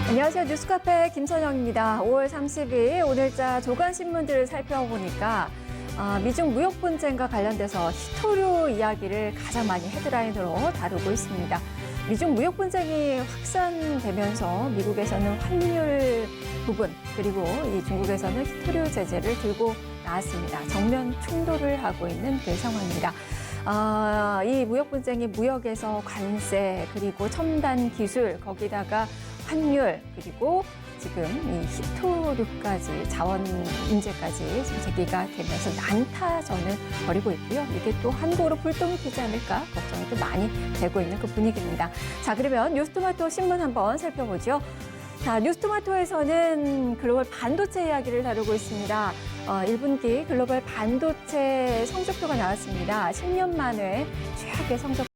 안녕하세요. 뉴스카페 김선영입니다. 5월 30일 오늘자 조간 신문들을 살펴보니까 미중 무역 분쟁과 관련돼서 히토류 이야기를 가장 많이 헤드라인으로 다루고 있습니다. 미중 무역 분쟁이 확산되면서 미국에서는 환율 부분 그리고 이 중국에서는 히토류 제재를 들고 나왔습니다. 정면 충돌을 하고 있는 그 상황입니다. 이 무역 분쟁이 무역에서 관세 그리고 첨단 기술 거기다가 환율 그리고 지금 이 히토류까지 자원 문제까지 지금 제기가 되면서 난타전을 벌이고 있고요. 이게 또 한국으로 불똥이 튀지 않을까 걱정이 또 많이 되고 있는 그 분위기입니다. 자, 그러면 뉴스토마토 신문 한번 살펴보죠. 자, 뉴스토마토에서는 글로벌 반도체 이야기를 다루고 있습니다. 1분기 글로벌 반도체 성적표가 나왔습니다. 10년 만에 최악의 성적.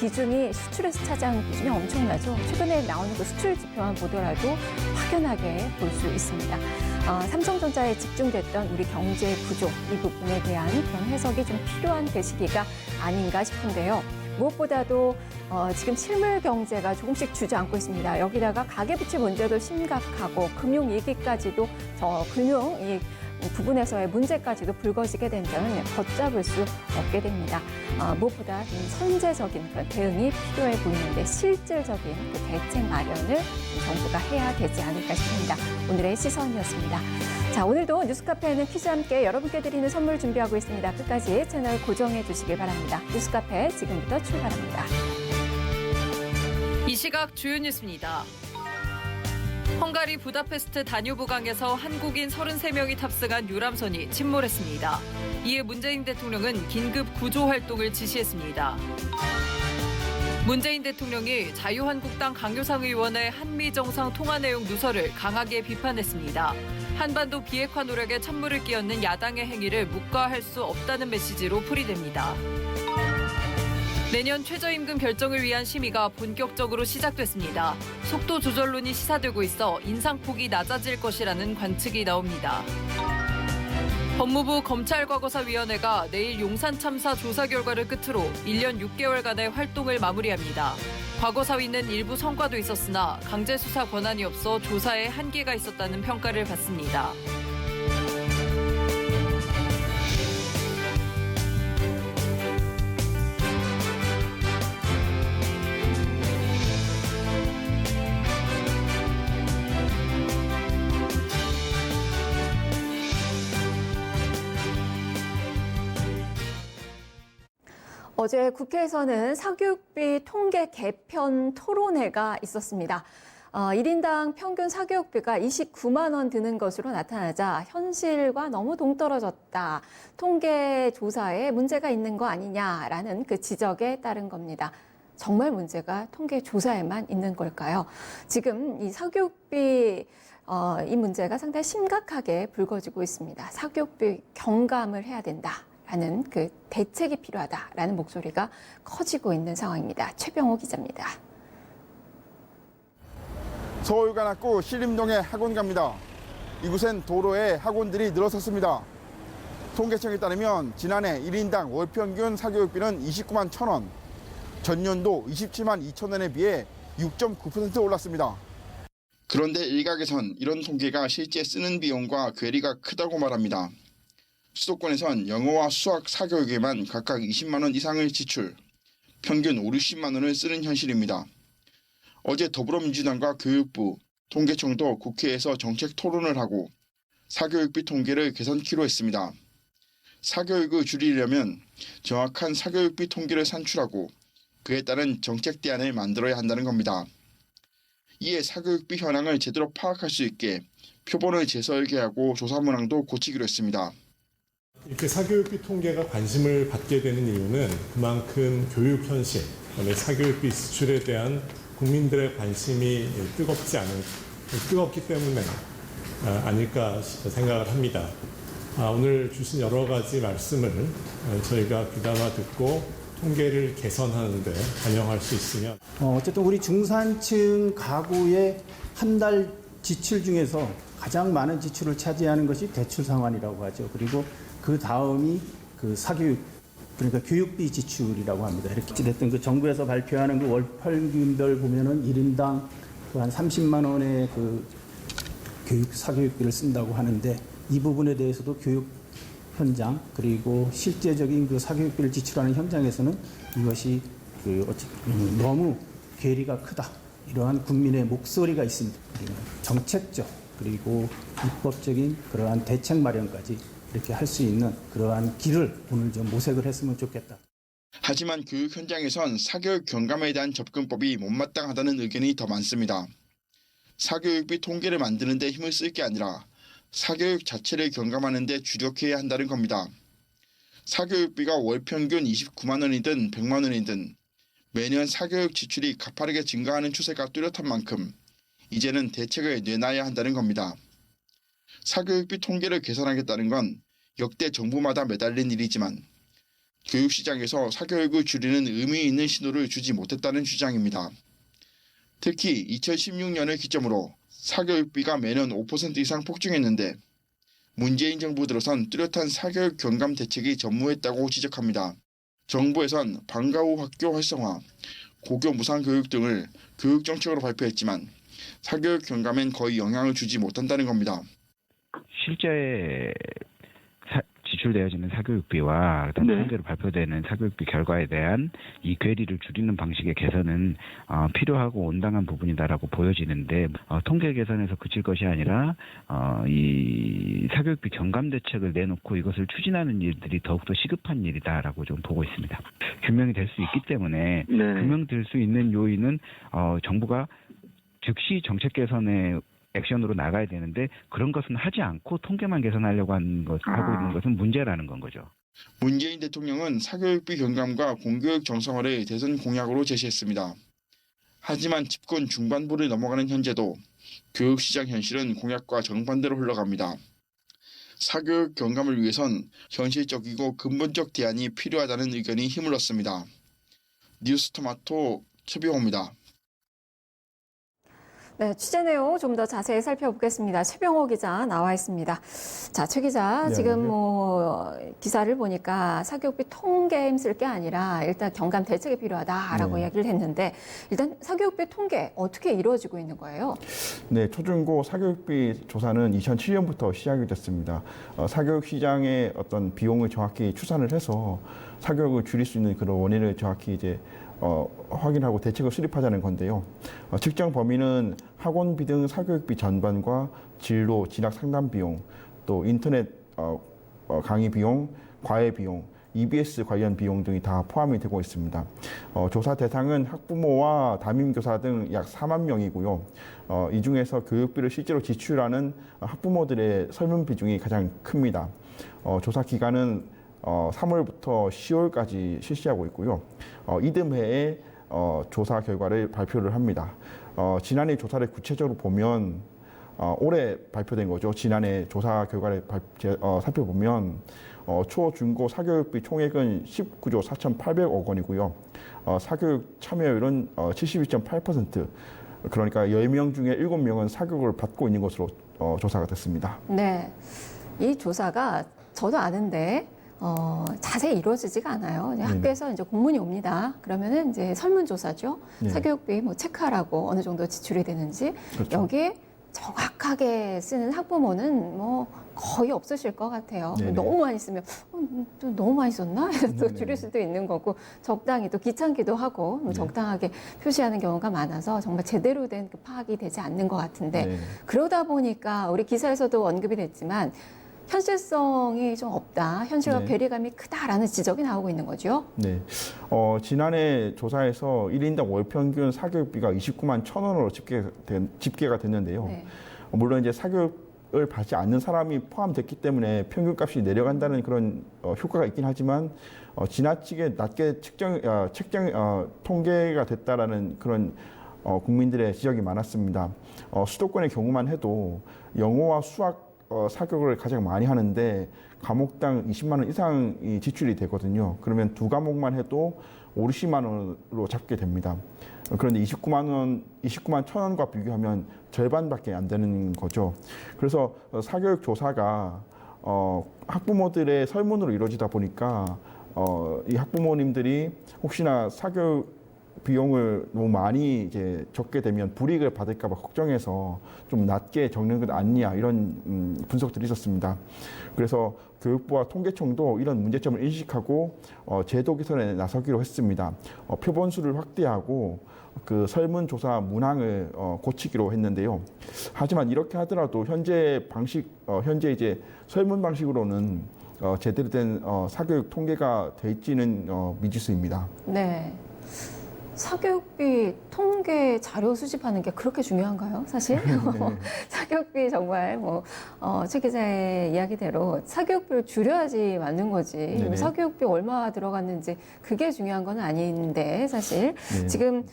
비중이 수출에서 차지하는 비중이 엄청나죠. 최근에 나오는 그 수출 지표만 보더라도 확연하게 볼 수 있습니다. 삼성전자에 집중됐던 우리 경제 구조 이 부분에 대한 그런 해석이 좀 필요한 그 시기가 아닌가 싶은데요. 무엇보다도 지금 실물 경제가 조금씩 주저앉고 있습니다. 여기다가 가계부채 문제도 심각하고 금융 위기까지도 금융 이 부분에서의 문제까지도 불거지게 된다면 걷잡을 수 없게 됩니다. 무엇보다 좀 선제적인 그런 대응이 필요해 보이는데 실질적인 그 대책 마련을 정부가 해야 되지 않을까 싶습니다. 오늘의 시선이었습니다. 자, 오늘도 뉴스카페에는 퀴즈와 함께 여러분께 드리는 선물 준비하고 있습니다. 끝까지 채널 고정해 주시길 바랍니다. 뉴스카페 지금부터 출발합니다. 이 시각 주요 뉴스입니다. 헝가리 부다페스트 다뉴브강에서 한국인 33명이 탑승한 유람선이 침몰했습니다. 이에 문재인 대통령은 긴급 구조 활동을 지시했습니다. 문재인 대통령이 자유한국당 강효상 의원의 한미정상 통화 내용 누설을 강하게 비판했습니다. 한반도 비핵화 노력에 찬물을 끼얹는 야당의 행위를 묵과할 수 없다는 메시지로 풀이됩니다. 내년 최저임금 결정을 위한 심의가 본격적으로 시작됐습니다. 속도 조절론이 시사되고 있어 인상폭이 낮아질 것이라는 관측이 나옵니다. 법무부 검찰과거사위원회가 내일 용산 참사 조사 결과를 끝으로 1년 6개월간의 활동을 마무리합니다. 과거사위는 일부 성과도 있었으나 강제 수사 권한이 없어 조사에 한계가 있었다는 평가를 받습니다. 어제 국회에서는 사교육비 통계 개편 토론회가 있었습니다. 1인당 평균 사교육비가 29만 원 드는 것으로 나타나자 현실과 너무 동떨어졌다. 통계 조사에 문제가 있는 거 아니냐라는 그 지적에 따른 겁니다. 정말 문제가 통계 조사에만 있는 걸까요? 지금 이 사교육비 이 문제가 상당히 심각하게 불거지고 있습니다. 사교육비 경감을 해야 된다. 라는 그 대책이 필요하다라는 목소리가 커지고 있는 상황입니다. 최병호 기자입니다. 서울관악구 신림동의 학원가입니다. 이곳엔 도로에 학원들이 늘어섰습니다. 통계청에 따르면 지난해 1인당 월평균 사교육비는 29만 1,000원, 전년도 27만 2천 원에 비해 6.9% 올랐습니다. 그런데 일각에선 이런 통계가 실제 쓰는 비용과 괴리가 크다고 말합니다. 수도권에선 영어와 수학 사교육에만 각각 20만 원 이상을 지출, 평균 5, 60만 원을 쓰는 현실입니다. 어제 더불어민주당과 교육부, 통계청도 국회에서 정책 토론을 하고 사교육비 통계를 개선키로 했습니다. 사교육을 줄이려면 정확한 사교육비 통계를 산출하고 그에 따른 정책 대안을 만들어야 한다는 겁니다. 이에 사교육비 현황을 제대로 파악할 수 있게 표본을 재설계하고 조사 문항도 고치기로 했습니다. 이렇게 사교육비 통계가 관심을 받게 되는 이유는 그만큼 교육 현실, 그다음에 사교육비 지출에 대한 국민들의 관심이 뜨겁기 때문에 아닐까 생각을 합니다. 오늘 주신 여러 가지 말씀을 저희가 귀담아 듣고 통계를 개선하는 데 반영할 수 있으면 어쨌든 우리 중산층 가구의 한 달 지출 중에서 가장 많은 지출을 차지하는 것이 대출 상환이라고 하죠. 그리고 그 다음이 그 사교육, 그러니까 교육비 지출이라고 합니다. 이렇게 됐던 그 정부에서 발표하는 그 월 평균별 보면은 1인당 그 한 30만 원의 그 사교육비를 쓴다고 하는데 이 부분에 대해서도 교육 현장 그리고 실제적인 그 사교육비를 지출하는 현장에서는 이것이 너무 괴리가 크다. 이러한 국민의 목소리가 있습니다. 정책적 그리고 입법적인 그러한 대책 마련까지 이렇게 할 수 있는 그러한 길을 오늘 좀 모색을 했으면 좋겠다. 하지만 교육 현장에선 사교육 경감에 대한 접근법이 못마땅하다는 의견이 더 많습니다. 사교육비 통계를 만드는 데 힘을 쓸 게 아니라 사교육 자체를 경감하는 데 주력해야 한다는 겁니다. 사교육비가 월 평균 29만 원이든 100만 원이든 매년 사교육 지출이 가파르게 증가하는 추세가 뚜렷한 만큼 이제는 대책을 내놔야 한다는 겁니다. 사교육비 통계를 개선하겠다는 건 역대 정부마다 매달린 일이지만 교육시장에서 사교육을 줄이는 의미 있는 신호를 주지 못했다는 주장입니다. 특히 2016년을 기점으로 사교육비가 매년 5% 이상 폭증했는데 문재인 정부 들어선 뚜렷한 사교육 경감 대책이 전무했다고 지적합니다. 정부에선 방과 후 학교 활성화, 고교 무상교육 등을 교육정책으로 발표했지만 사교육 경감엔 거의 영향을 주지 못한다는 겁니다. 실제 지출되어지는 사교육비와 통계로 발표되는 사교육비 결과에 대한 이 괴리를 줄이는 방식의 개선은 필요하고 온당한 부분이다라고 보여지는데 통계 개선에서 그칠 것이 아니라 이 사교육비 경감 대책을 내놓고 이것을 추진하는 일들이 더욱더 시급한 일이다라고 좀 보고 있습니다. 규명이 될 수 있기 때문에 규명될 수 있는 요인은 정부가 즉시 정책 개선에 액션으로 나가야 되는데 그런 것은 하지 않고 통계만 개선하려고 하고 있는 것은 문제라는 건 거죠. 문재인 대통령은 사교육비 경감과 공교육 정상화를 대선 공약으로 제시했습니다. 하지만 집권 중반부를 넘어가는 현재도 교육시장 현실은 공약과 정반대로 흘러갑니다. 사교육 경감을 위해선 현실적이고 근본적 대안이 필요하다는 의견이 힘을 얻습니다. 뉴스토마토 최병호입니다. 네, 취재 내용 좀 더 자세히 살펴보겠습니다. 최병호 기자 나와 있습니다. 자, 최 기자, 지금 기사를 보니까 사교육비 통계에 힘쓸 게 아니라 일단 경감 대책이 필요하다라고 이야기를 했는데 일단 사교육비 통계 어떻게 이루어지고 있는 거예요? 네, 초중고 사교육비 조사는 2007년부터 시작이 됐습니다. 사교육 시장의 어떤 비용을 정확히 추산을 해서 사교육을 줄일 수 있는 그런 원인을 정확히 이제 확인하고 대책을 수립하자는 건데요. 측정 범위는 학원비 등 사교육비 전반과 진로, 진학 상담 비용, 또 인터넷 강의 비용, 과외 비용, EBS 관련 비용 등이 다 포함이 되고 있습니다. 조사 대상은 학부모와 담임교사 등 약 4만 명이고요. 이 중에서 교육비를 실제로 지출하는 학부모들의 설문 비중이 가장 큽니다. 조사 기간은 3월부터 10월까지 실시하고 있고요. 이듬해에 조사 결과를 발표를 합니다. 지난해 조사를 구체적으로 보면 올해 발표된 거죠. 지난해 조사 결과를 살펴보면 초, 중고 사교육비 총액은 19조 4,800억 원이고요. 사교육 참여율은 72.8%. 그러니까 10명 중에 7명은 사교육을 받고 있는 것으로 조사가 됐습니다. 네, 이 조사가 저도 아는데 자세히 이루어지지가 않아요. 학교에서 이제 공문이 옵니다. 그러면은 이제 설문조사죠. 사교육비 뭐 체크하라고 어느 정도 지출이 되는지. 그렇죠. 여기에 정확하게 쓰는 학부모는 뭐 거의 없으실 것 같아요. 네네. 너무 많이 쓰면 또 너무 많이 썼나? 해서 또 네네. 줄일 수도 있는 거고 적당히 또 귀찮기도 하고 네. 적당하게 표시하는 경우가 많아서 정말 제대로 된 그 파악이 되지 않는 것 같은데 네. 그러다 보니까 우리 기사에서도 언급이 됐지만 현실성이 좀 없다. 현실과 네. 괴리감이 크다라는 지적이 나오고 있는 거죠. 네. 지난해 조사에서 1인당 월 평균 사교육비가 29만 1,000원으로 집계가 됐는데요. 네. 물론 이제 사교육을 받지 않는 사람이 포함됐기 때문에 평균값이 내려간다는 그런 효과가 있긴 하지만 지나치게 낮게 통계가 됐다라는 그런 국민들의 지적이 많았습니다. 수도권의 경우만 해도 영어와 수학 사교육을 가장 많이 하는데 과목당 20만 원 이상이 지출이 되거든요. 그러면 두 과목만 해도 5, 60만 원으로 잡게 됩니다. 그런데 29만 1,000원과 비교하면 절반밖에 안 되는 거죠. 그래서 사교육 조사가 학부모들의 설문으로 이루어지다 보니까 이 학부모님들이 혹시나 사교육 비용을 너무 많이 이제 적게 되면 불이익을 받을까봐 걱정해서 좀 낮게 적는 것 아니냐 이런 분석들이 있었습니다. 그래서 교육부와 통계청도 이런 문제점을 인식하고 제도 개선에 나서기로 했습니다. 표본수를 확대하고 그 설문조사 문항을 고치기로 했는데요. 하지만 이렇게 하더라도 현재 이제 설문 방식으로는 제대로 된 사교육 통계가 돼 있지는 미지수입니다. 네. 사교육비 통계 자료 수집하는 게 그렇게 중요한가요, 사실? 사교육비 정말 최 기자의 이야기대로 사교육비를 줄여야지 맞는 거지. 네네. 사교육비 얼마 들어갔는지 그게 중요한 건 아닌데 사실 네. 지금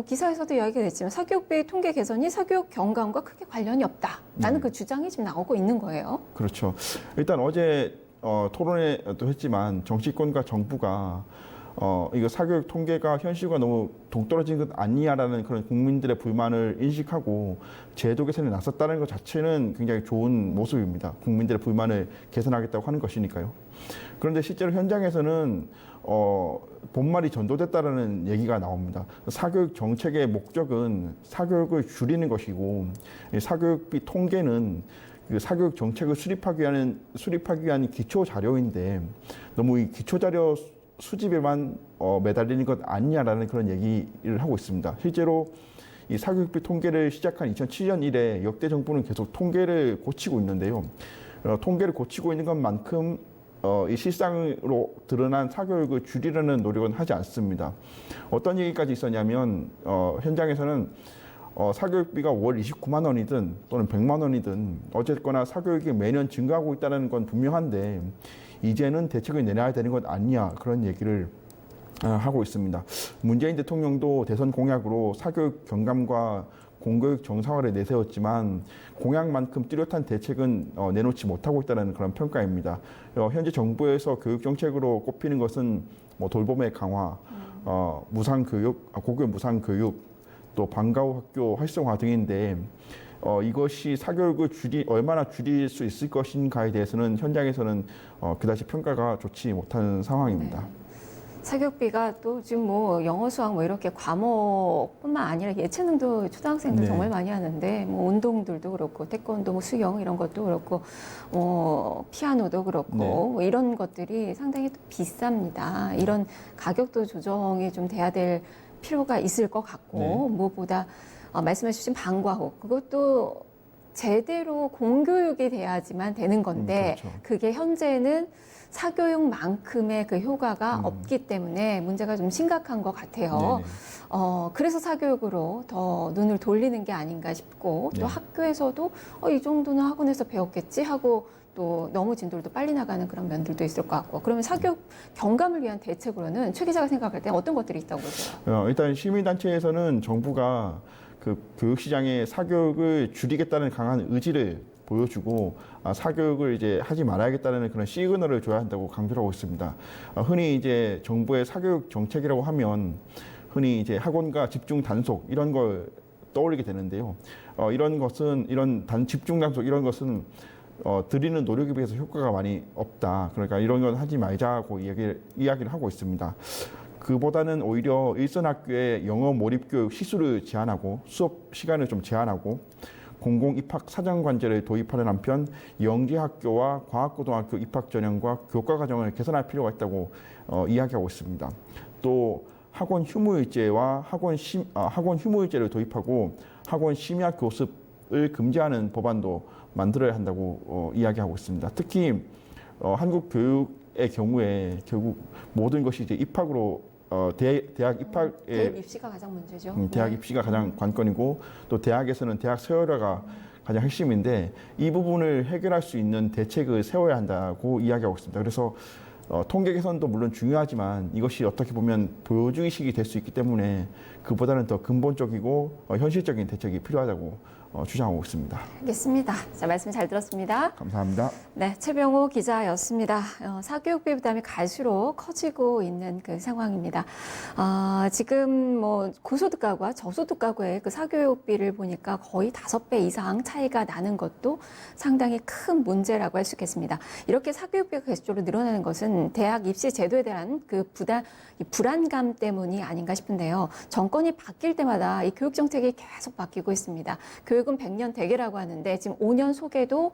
기사에서도 이야기가 됐지만 사교육비 통계 개선이 사교육 경감과 크게 관련이 없다라는 네. 그 주장이 지금 나오고 있는 거예요. 그렇죠. 일단 어제 토론회도 했지만 정치권과 정부가 이거 사교육 통계가 현실과 너무 동떨어진 것 아니냐라는 그런 국민들의 불만을 인식하고 제도 개선에 나섰다는 것 자체는 굉장히 좋은 모습입니다. 국민들의 불만을 개선하겠다고 하는 것이니까요. 그런데 실제로 현장에서는 본말이 전도됐다라는 얘기가 나옵니다. 사교육 정책의 목적은 사교육을 줄이는 것이고 이 사교육비 통계는 그 사교육 정책을 수립하기 위한 기초 자료인데 너무 이 기초 자료 수집에만 매달리는 것 아니냐라는 그런 얘기를 하고 있습니다. 실제로 이 사교육비 통계를 시작한 2007년 이래 역대 정부는 계속 통계를 고치고 있는데요. 통계를 고치고 있는 것만큼 이 실상으로 드러난 사교육을 줄이려는 노력은 하지 않습니다. 어떤 얘기까지 있었냐면 현장에서는 사교육비가 월 29만 원이든 또는 100만 원이든 어쨌거나 사교육이 매년 증가하고 있다는 건 분명한데 이제는 대책을 내놔야 되는 것 아니냐 그런 얘기를 하고 있습니다. 문재인 대통령도 대선 공약으로 사교육 경감과 공교육 정상화를 내세웠지만 공약만큼 뚜렷한 대책은 내놓지 못하고 있다는 그런 평가입니다. 현재 정부에서 교육 정책으로 꼽히는 것은 돌봄의 강화, 무상교육, 고교 무상교육, 또 방과 후 학교 활성화 등인데 이것이 사교육을 얼마나 줄일 수 있을 것인가에 대해서는 현장에서는 그다지 평가가 좋지 못한 상황입니다. 네. 사교육비가 또 지금 영어, 수학 이렇게 과목뿐만 아니라 예체능도 초등학생들 네. 정말 많이 하는데 운동들도 그렇고 태권도, 수영 이런 것도 그렇고 피아노도 그렇고 네. 이런 것들이 상당히 또 비쌉니다. 이런 가격도 조정이 좀 돼야 될 필요가 있을 것 같고 네. 무엇보다 말씀해 주신 방과 후 그것도 제대로 공교육이 돼야지만 되는 건데 그렇죠. 그게 현재는 사교육만큼의 그 효과가 없기 때문에 문제가 좀 심각한 것 같아요. 네네. 그래서 사교육으로 더 눈을 돌리는 게 아닌가 싶고 또 네. 학교에서도 이 정도는 학원에서 배웠겠지 하고 또 너무 진도도 빨리 나가는 그런 면들도 있을 것 같고 그러면 사교육 경감을 위한 대책으로는 최 기자가 생각할 때 어떤 것들이 있다고 보세요? 일단 시민단체에서는 정부가 그 교육시장의 사교육을 줄이겠다는 강한 의지를 보여주고 사교육을 이제 하지 말아야겠다는 그런 시그널을 줘야 한다고 강조를 하고 있습니다. 흔히 이제 정부의 사교육 정책이라고 하면 흔히 이제 학원과 집중 단속 이런 걸 떠올리게 되는데요. 이런 집중 단속 이런 것은 드리는 노력에 비해서 효과가 많이 없다. 그러니까 이런 건 하지 말자고 이야기를 하고 있습니다. 그보다는 오히려 일선 학교의 영어 몰입 교육 시수를 제한하고 수업 시간을 좀 제한하고 공공 입학 사전 관제를 도입하는 한편 영재 학교와 과학고등학교 입학 전형과 교과 과정을 개선할 필요가 있다고 이야기하고 있습니다. 또 학원 휴무일제와 학원 휴무일제를 도입하고 학원 심야 교습을 금지하는 법안도 만들어야 한다고 이야기하고 있습니다. 특히 한국 교육의 경우에 결국 모든 것이 이제 입학으로 대학 입학에 대학 입시가 가장 문제죠. 대학 입시가 가장 관건이고 또 대학에서는 대학 서열화가 가장 핵심인데 이 부분을 해결할 수 있는 대책을 세워야 한다고 이야기하고 있습니다. 그래서 통계 개선도 물론 중요하지만 이것이 어떻게 보면 보여주기식이 될 수 있기 때문에 그보다는 더 근본적이고 현실적인 대책이 필요하다고 주장하고 있습니다. 알겠습니다. 자, 말씀 잘 들었습니다. 감사합니다. 네, 최병호 기자였습니다. 사교육비 부담이 갈수록 커지고 있는 그 상황입니다. 지금 뭐 고소득 가구와 저소득 가구의 그 사교육비를 보니까 거의 5배 이상 차이가 나는 것도 상당히 큰 문제라고 할 수 있겠습니다. 이렇게 사교육비가 계속적으로 늘어나는 것은 대학 입시 제도에 대한 그 불안감 때문이 아닌가 싶은데요. 정권이 바뀔 때마다 이 교육 정책이 계속 바뀌고 있습니다. 교육은 100년 대계라고 하는데 지금 5년 속에도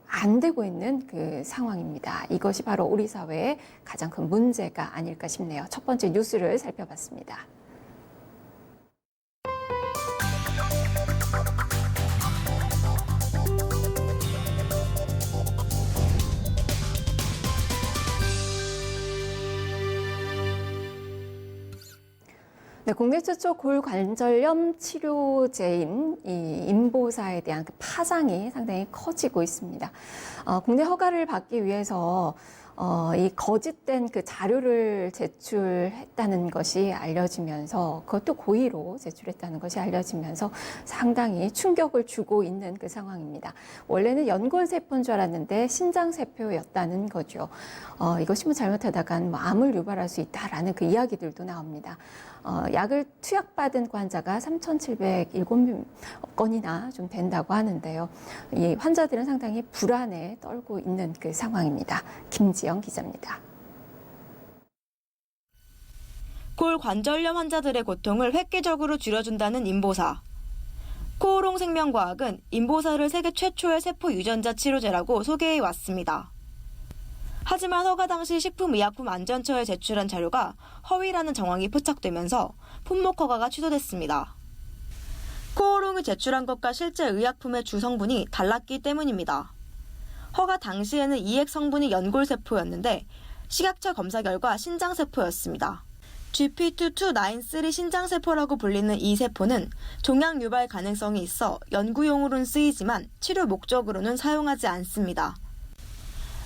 안 되고 있는 그 상황입니다. 이것이 바로 우리 사회의 가장 큰 문제가 아닐까 싶네요. 첫 번째 뉴스를 살펴봤습니다. 네, 국내 최초 골관절염 치료제인 이 인보사에 대한 그 파장이 상당히 커지고 있습니다. 국내 허가를 받기 위해서 이 거짓된 그 자료를 제출했다는 것이 알려지면서 그것도 고의로 제출했다는 것이 알려지면서 상당히 충격을 주고 있는 그 상황입니다. 원래는 연골세포인 줄 알았는데 신장세포였다는 거죠. 이것이 뭐 잘못하다간 암을 유발할 수 있다라는 그 이야기들도 나옵니다. 약을 투약받은 환자가 3,707건이나 좀 된다고 하는데요. 이 환자들은 상당히 불안에 떨고 있는 그 상황입니다. 김지영 기자입니다. 골관절염 환자들의 고통을 획기적으로 줄여준다는 인보사. 코오롱생명과학은 인보사를 세계 최초의 세포 유전자 치료제라고 소개해 왔습니다. 하지만 허가 당시 식품의약품안전처에 제출한 자료가 허위라는 정황이 포착되면서 품목 허가가 취소됐습니다. 코오롱이 제출한 것과 실제 의약품의 주성분이 달랐기 때문입니다. 허가 당시에는 이액 성분이 연골세포였는데 식약처 검사 결과 신장세포였습니다. GP2-293 신장세포라고 불리는 이 세포는 종양 유발 가능성이 있어 연구용으로는 쓰이지만 치료 목적으로는 사용하지 않습니다.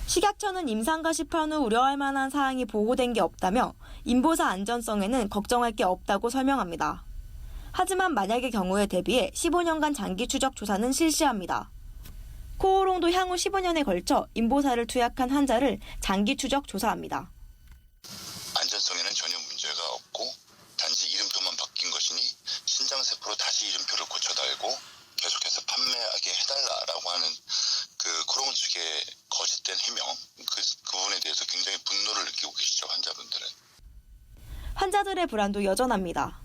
식약처는 임상과 시판 후 우려할 만한 사항이 보고된 게 없다며 인보사 안전성에는 걱정할 게 없다고 설명합니다. 하지만 만약의 경우에 대비해 15년간 장기 추적 조사는 실시합니다. 코오롱도 향후 15년에 걸쳐 인보사를 투약한 환자를 장기 추적 조사합니다. 안전성에는 전혀 문제가 없고 단지 이름표만 바뀐 것이니 신장세포로 다시 이름표를 고쳐달고 계속해서 판매하게 해달라라고 하는 그 코롱 측의 거짓된 해명, 그 부분에 대해서 굉장히 분노를 느끼고 계시죠, 환자분들은. 환자들의 불안도 여전합니다.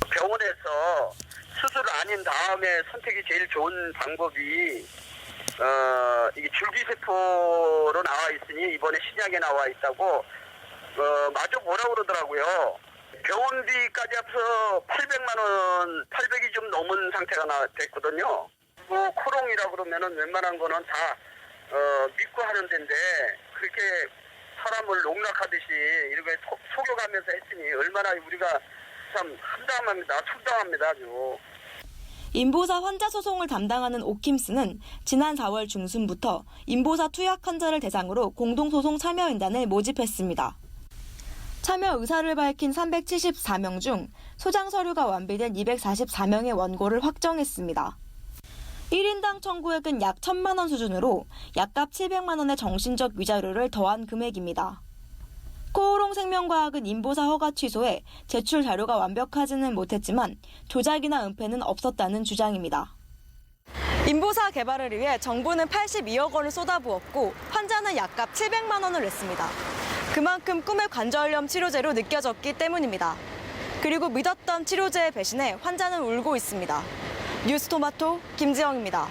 병원에서 수술 아닌 다음에 선택이 제일 좋은 방법이 이게 줄기세포로 나와 있으니 이번에 신약에 나와 있다고 마저 뭐라 그러더라고요. 병원비까지 합쳐 800만 원, 800이 좀 넘은 상태가 됐거든요. 뭐 코롱이라 그러면은 웬만한 거는 다 믿고 하는 데인데 그렇게 사람을 농락하듯이 이렇게 속여가면서 했으니 얼마나 우리가 참 참담합니다. 아주. 인보사 환자 소송을 담당하는 오킴스는 지난 4월 중순부터 인보사 투약 환자를 대상으로 공동소송 참여인단을 모집했습니다. 참여 의사를 밝힌 374명 중 소장 서류가 완비된 244명의 원고를 확정했습니다. 1인당 청구액은 약 1,000만 원 수준으로 약값 700만 원의 정신적 위자료를 더한 금액입니다. 코오롱생명과학은 인보사 허가 취소에 제출 자료가 완벽하지는 못했지만 조작이나 은폐는 없었다는 주장입니다. 인보사 개발을 위해 정부는 82억 원을 쏟아부었고 환자는 약값 700만 원을 냈습니다. 그만큼 꿈의 관절염 치료제로 느껴졌기 때문입니다. 그리고 믿었던 치료제의 배신에 환자는 울고 있습니다. 뉴스토마토 김지영입니다.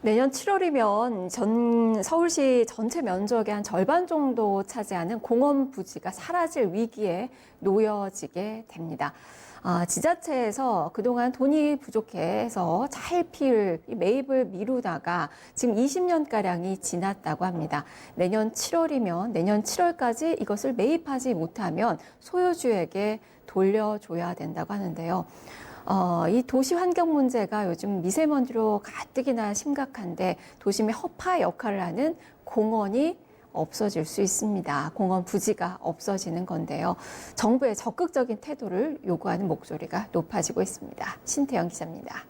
내년 7월이면 서울시 전체 면적의 한 절반 정도 차지하는 공원 부지가 사라질 위기에 놓여지게 됩니다. 지자체에서 그동안 돈이 부족해서 차일피일 매입을 미루다가 지금 20년가량이 지났다고 합니다. 내년 7월이면 내년 7월까지 이것을 매입하지 못하면 소유주에게 돌려줘야 된다고 하는데요. 이 도시 환경 문제가 요즘 미세먼지로 가뜩이나 심각한데 도심의 허파 역할을 하는 공원이 없어질 수 있습니다. 공원 부지가 없어지는 건데요. 정부의 적극적인 태도를 요구하는 목소리가 높아지고 있습니다. 신태영 기자입니다.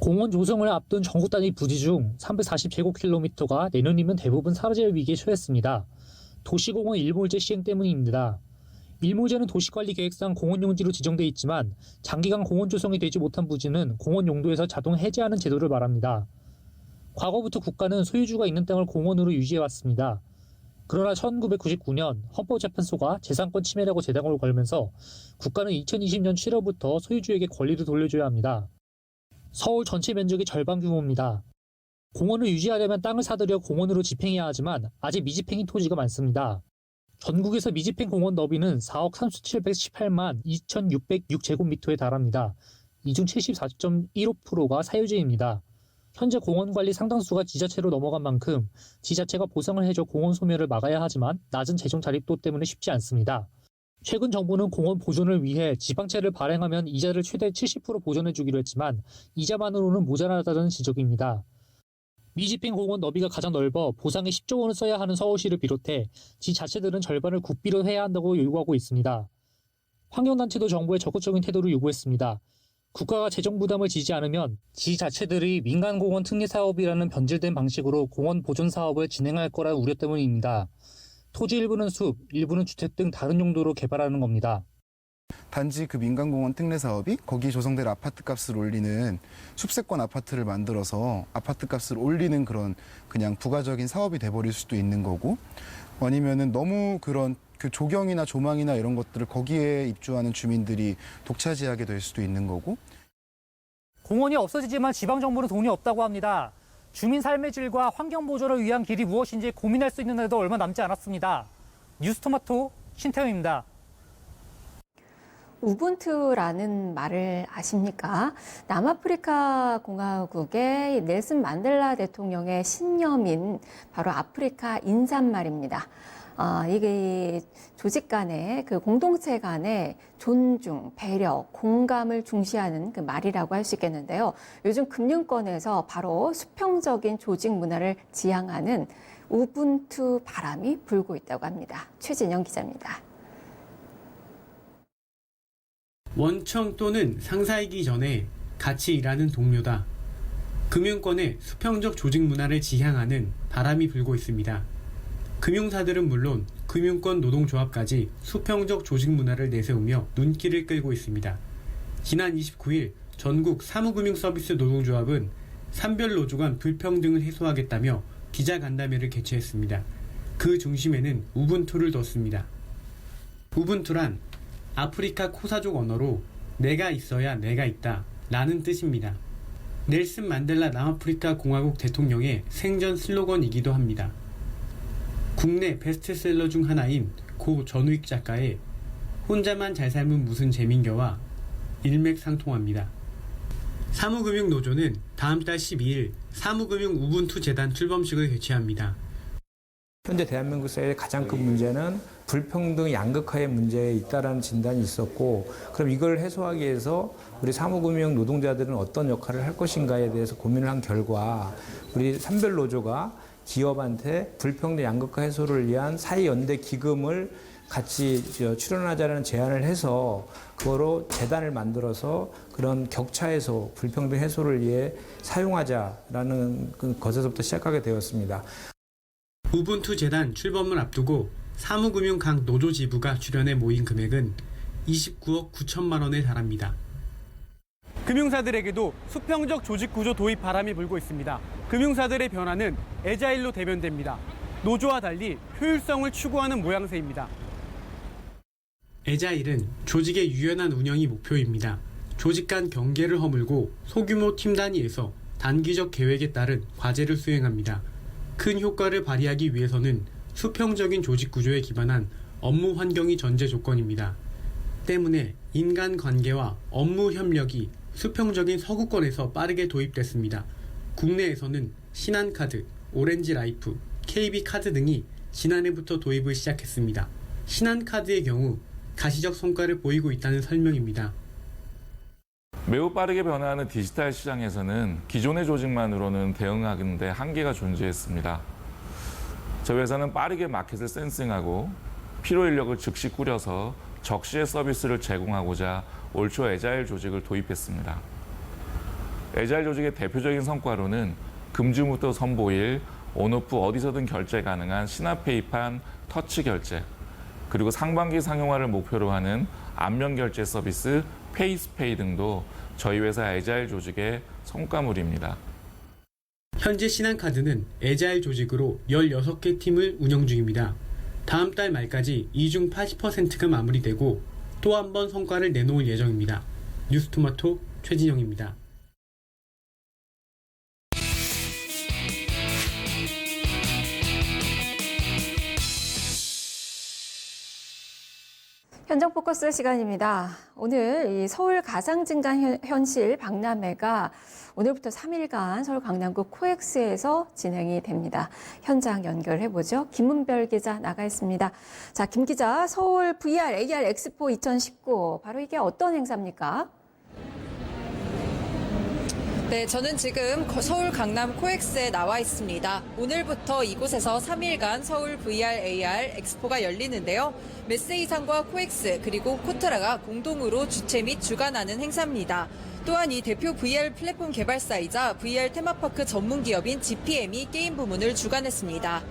공원 조성을 앞둔 전국 단위 부지 중 340제곱킬로미터가 내년이면 대부분 사라질 위기에 처했습니다. 도시공원 일몰제 시행 때문입니다. 일몰제는 도시관리계획상 공원용지로 지정돼 있지만 장기간 공원 조성이 되지 못한 부지는 공원 용도에서 자동 해제하는 제도를 말합니다. 과거부터 국가는 소유주가 있는 땅을 공원으로 유지해왔습니다. 그러나 1999년 헌법재판소가 재산권 침해라고 재량을 걸면서 국가는 2020년 7월부터 소유주에게 권리를 돌려줘야 합니다. 서울 전체 면적의 절반 규모입니다. 공원을 유지하려면 땅을 사들여 공원으로 집행해야 하지만 아직 미집행인 토지가 많습니다. 전국에서 미집행 공원 너비는 4억 3,718만 2,606제곱미터에 달합니다. 이 중 74.15%가 사유지입니다. 현재 공원관리 상당수가 지자체로 넘어간 만큼 지자체가 보상을 해줘 공원 소멸을 막아야 하지만 낮은 재정 자립도 때문에 쉽지 않습니다. 최근 정부는 공원 보존을 위해 지방채를 발행하면 이자를 최대 70% 보전해주기로 했지만 이자만으로는 모자라다는 지적입니다. 미집행 공원 너비가 가장 넓어 보상에 10조 원을 써야 하는 서울시를 비롯해 지자체들은 절반을 국비로 해야 한다고 요구하고 있습니다. 환경단체도 정부의 적극적인 태도를 요구했습니다. 국가가 재정 부담을 지지 않으면 지자체들이 민간공원 특례 사업이라는 변질된 방식으로 공원 보존 사업을 진행할 거라는 우려 때문입니다. 토지 일부는 숲, 일부는 주택 등 다른 용도로 개발하는 겁니다. 단지 그 민간공원 특례 사업이 거기 조성될 아파트 값을 올리는 숲세권 아파트를 만들어서 아파트 값을 올리는 그런 그냥 부가적인 사업이 돼버릴 수도 있는 거고, 아니면은 너무 그런 그 조경이나 조망이나 이런 것들을 거기에 입주하는 주민들이 독차지하게 될 수도 있는 거고. 공원이 없어지지만 지방정부는 돈이 없다고 합니다. 주민 삶의 질과 환경 보존을 위한 길이 무엇인지 고민할 수 있는 날도 얼마 남지 않았습니다. 뉴스토마토 신태영입니다. 우분투라는 말을 아십니까? 남아프리카 공화국의 넬슨 만델라 대통령의 신념인 바로 아프리카 인사말입니다. 이게 조직 간의 그 공동체 간의 존중, 배려, 공감을 중시하는 그 말이라고 할 수 있겠는데요. 요즘 금융권에서 바로 수평적인 조직 문화를 지향하는 우분투 바람이 불고 있다고 합니다. 최진영 기자입니다. 원청 또는 상사이기 전에 같이 일하는 동료다. 금융권의 수평적 조직 문화를 지향하는 바람이 불고 있습니다. 금융사들은 물론 금융권 노동조합까지 수평적 조직 문화를 내세우며 눈길을 끌고 있습니다. 지난 29일 전국 사무금융서비스 노동조합은 산별노조 간 불평등을 해소하겠다며 기자간담회를 개최했습니다. 그 중심에는 우분투를 뒀습니다. 우분투란 아프리카 코사족 언어로 내가 있어야 내가 있다 라는 뜻입니다. 넬슨 만델라 남아프리카 공화국 대통령의 생전 슬로건이기도 합니다. 국내 베스트셀러 중 하나인 고 전우익 작가의 혼자만 잘 살면 무슨 재민겨와 일맥상통합니다. 사무금융노조는 다음 달 12일 사무금융 우분투 재단 출범식을 개최합니다. 현재 대한민국 사회의 가장 큰 문제는 불평등 양극화의 문제에 있다라는 진단이 있었고, 그럼 이걸 해소하기 위해서 우리 사무금융 노동자들은 어떤 역할을 할 것인가에 대해서 고민을 한 결과 우리 산별노조가 기업한테 불평등 양극화 해소를 위한 사회연대 기금을 같이 출연하자는 제안을 해서 그거로 재단을 만들어서 그런 격차 해소, 불평등 해소를 위해 사용하자라는 것에서부터 시작하게 되었습니다. 우분투 재단 출범을 앞두고 사무금융 각 노조 지부가 출연해 모인 금액은 29억 9천만 원에 달합니다. 금융사들에게도 수평적 조직 구조 도입 바람이 불고 있습니다. 금융사들의 변화는 애자일로 대변됩니다. 노조와 달리 효율성을 추구하는 모양새입니다. 애자일은 조직의 유연한 운영이 목표입니다. 조직 간 경계를 허물고 소규모 팀 단위에서 단기적 계획에 따른 과제를 수행합니다. 큰 효과를 발휘하기 위해서는 수평적인 조직 구조에 기반한 업무 환경이 전제 조건입니다. 때문에 인간관계와 업무 협력이 수평적인 서구권에서 빠르게 도입됐습니다. 국내에서는 신한카드, 오렌지라이프, KB카드 등이 지난해부터 도입을 시작했습니다. 신한카드의 경우 가시적 성과를 보이고 있다는 설명입니다. 매우 빠르게 변화하는 디지털 시장에서는 기존의 조직만으로는 대응하는 데 한계가 존재했습니다. 저희 회사는 빠르게 마켓을 센싱하고 필요 인력을 즉시 꾸려서 적시의 서비스를 제공하고자 올 초 애자일 조직을 도입했습니다. 애자일 조직의 대표적인 성과로는 금주부터 선보일 온오프 어디서든 결제 가능한 신한페이판 터치 결제, 그리고 상반기 상용화를 목표로 하는 안면 결제 서비스 페이스페이 등도 저희 회사 애자일 조직의 성과물입니다. 현재 신한카드는 애자일 조직으로 16개 팀을 운영 중입니다. 다음 달 말까지 이중 80%가 마무리되고 또 한 번 성과를 내놓을 예정입니다. 뉴스토마토 최진영입니다. 현장 포커스 시간입니다. 오늘 이 서울 가상증강현실 박람회가 오늘부터 3일간 서울 강남구 코엑스에서 진행이 됩니다. 현장 연결해보죠. 김은별 기자 나가 있습니다. 자, 김 기자, 서울 VR, AR 엑스포 2019, 바로 이게 어떤 행사입니까? 네, 저는 지금 서울 강남 코엑스에 나와 있습니다. 오늘부터 이곳에서 3일간 서울 VR, AR 엑스포가 열리는데요. 메세이상과 코엑스 그리고 코트라가 공동으로 주최 및 주관하는 행사입니다. 또한 이 대표 VR 플랫폼 개발사이자 VR 테마파크 전문 기업인 GPM이 게임 부문을 주관했습니다.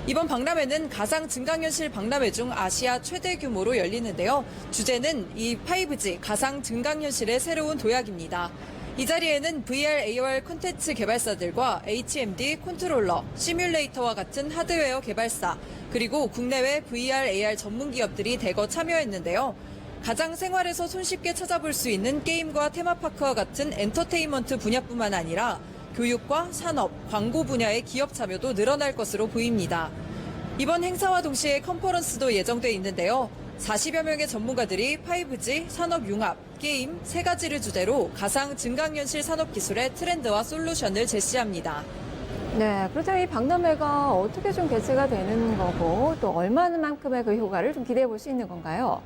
이번 박람회는 가상 증강현실 박람회 중 아시아 최대 규모로 열리는데요. 주제는 이 5G 가상 증강현실의 새로운 도약입니다. 이 자리에는 VR, AR 콘텐츠 개발사들과 HMD, 컨트롤러, 시뮬레이터와 같은 하드웨어 개발사, 그리고 국내외 VR, AR 전문 기업들이 대거 참여했는데요. 가장 생활에서 손쉽게 찾아볼 수 있는 게임과 테마파크와 같은 엔터테인먼트 분야뿐만 아니라 교육과 산업, 광고 분야의 기업 참여도 늘어날 것으로 보입니다. 이번 행사와 동시에 컨퍼런스도 예정돼 있는데요. 40여 명의 전문가들이 5G, 산업 융합, 게임 세 가지를 주제로 가상 증강현실 산업 기술의 트렌드와 솔루션을 제시합니다. 네, 그렇다면 이 박람회가 어떻게 좀 개최가 되는 거고 또 얼마만큼의 그 효과를 좀 기대해 볼 수 있는 건가요?